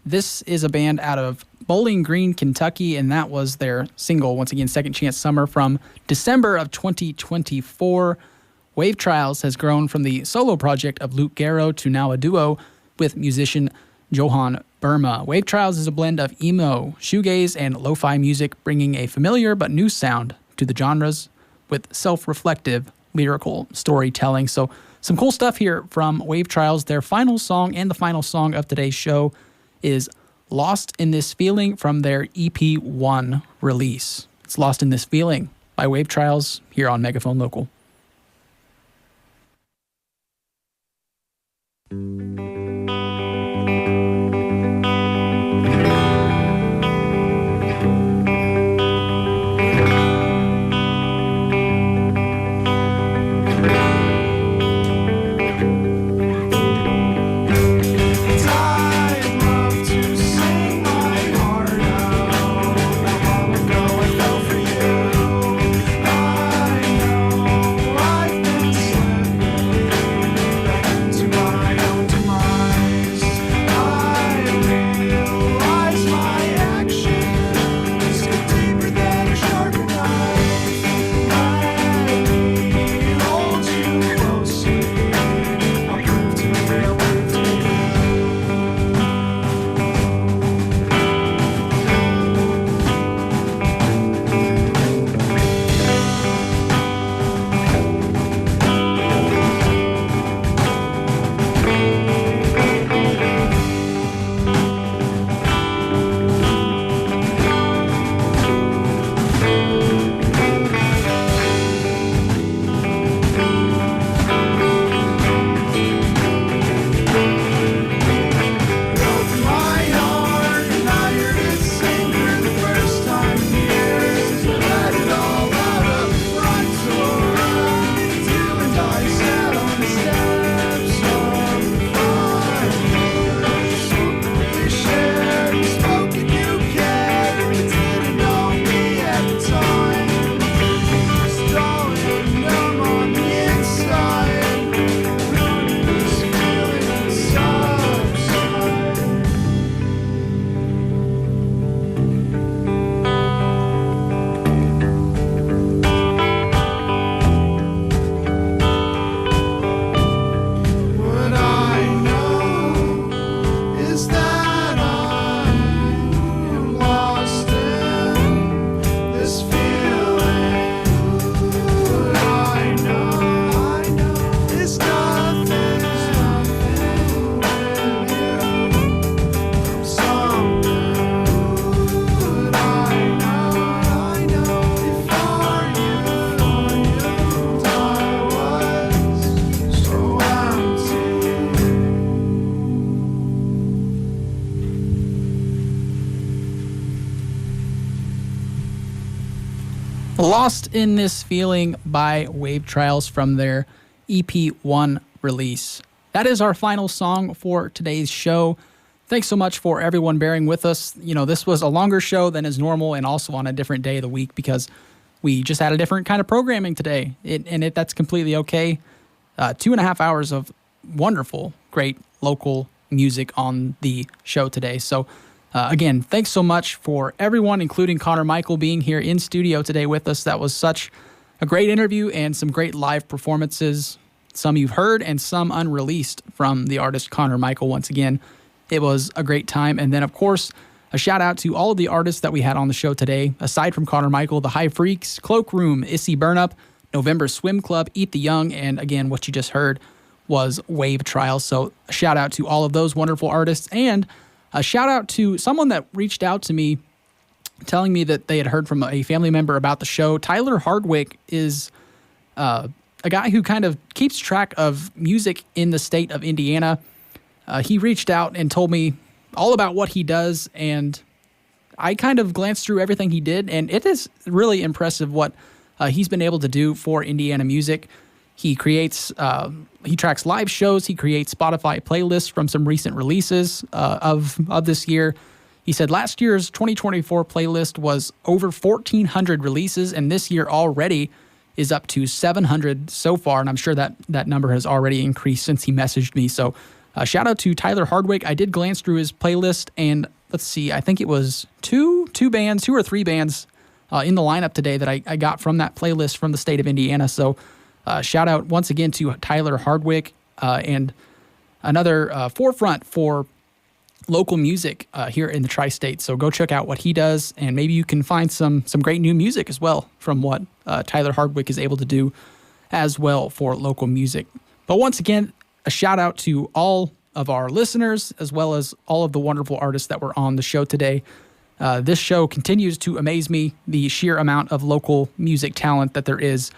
This is a band out of Bowling Green, Kentucky, and that was their single, once again, Second Chance Summer from December of 2024. Wave Trials has grown from the solo project of Luke Garrow to now a duo with musician Johan Burma. Wave Trials is a blend of emo, shoegaze, and lo-fi music, bringing a familiar but new sound to the genres with self-reflective lyrical storytelling. So some cool stuff here from Wave Trials. Their final song and the final song of today's show is Lost in This Feeling from their EP1 release. It's Lost in This Feeling by Wave Trials here on Megaphone Local. Lost in This Feeling by Wave Trials from their EP1 release. That is our final song for today's show. Thanks so much for everyone bearing with us. You know, this was a longer show than is normal and also on a different day of the week because we just had a different kind of programming today. That's completely okay. 2.5 hours of wonderful, great local music on the show today. So again, thanks so much for everyone, including Connor Michael, being here in studio today with us. That was such a great interview and some great live performances. Some you've heard and some unreleased from the artist Connor Michael. Once again, it was a great time. And then, of course, a shout out to all of the artists that we had on the show today. Aside from Connor Michael, the High Freaks, Cloakroom, Issy Burnup, November Swim Club, Eat the Young, and again, what you just heard was Wave Trials. So a shout out to all of those wonderful artists, and a shout out to someone that reached out to me telling me that they had heard from a family member about the show. Tyler Hardwick is a guy who kind of keeps track of music in the state of Indiana. He reached out and told me all about what he does, and I kind of glanced through everything he did, and it is really impressive what he's been able to do for Indiana music. He creates, he tracks live shows. He creates Spotify playlists from some recent releases of this year. He said last year's 2024 playlist was over 1,400 releases, and this year already is up to 700 so far, and I'm sure that number has already increased since he messaged me. So shout out to Tyler Hardwick. I did glance through his playlist, and let's see, I think it was two or three bands in the lineup today that I got from that playlist from the state of Indiana. So shout out once again to Tyler Hardwick and another forefront for local music here in the tri-state. So go check out what he does, and maybe you can find some great new music as well from what Tyler Hardwick is able to do as well for local music. But once again, a shout out to all of our listeners, as well as all of the wonderful artists that were on the show today. This show continues to amaze me, the sheer amount of local music talent that there is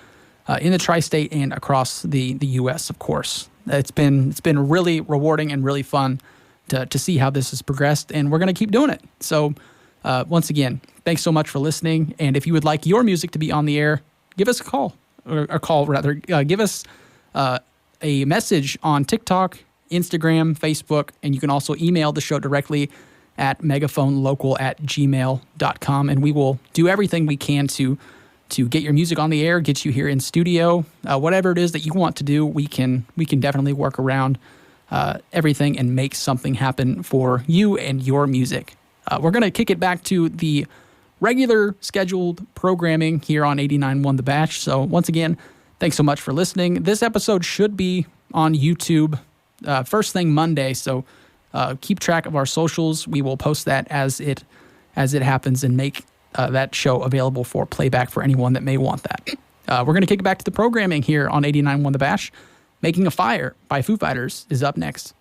in the tri-state and across the U.S., of course. It's been really rewarding and really fun to see how this has progressed, and we're going to keep doing it. So once again, thanks so much for listening, and if you would like your music to be on the air, give us a call, give us a message on TikTok, Instagram, Facebook, and you can also email the show directly at megaphonlocal@gmail.com, and we will do everything we can to get your music on the air, get you here in studio, whatever it is that you want to do, we can definitely work around everything and make something happen for you and your music. We're going to kick it back to the regular scheduled programming here on 89.1 The Bash. So once again, thanks so much for listening. This episode should be on YouTube first thing Monday, so keep track of our socials. We will post that as it happens and make that show available for playback for anyone that may want that. We're going to kick it back to the programming here on 89.1 The Bash. Making a Fire by Foo Fighters is up next.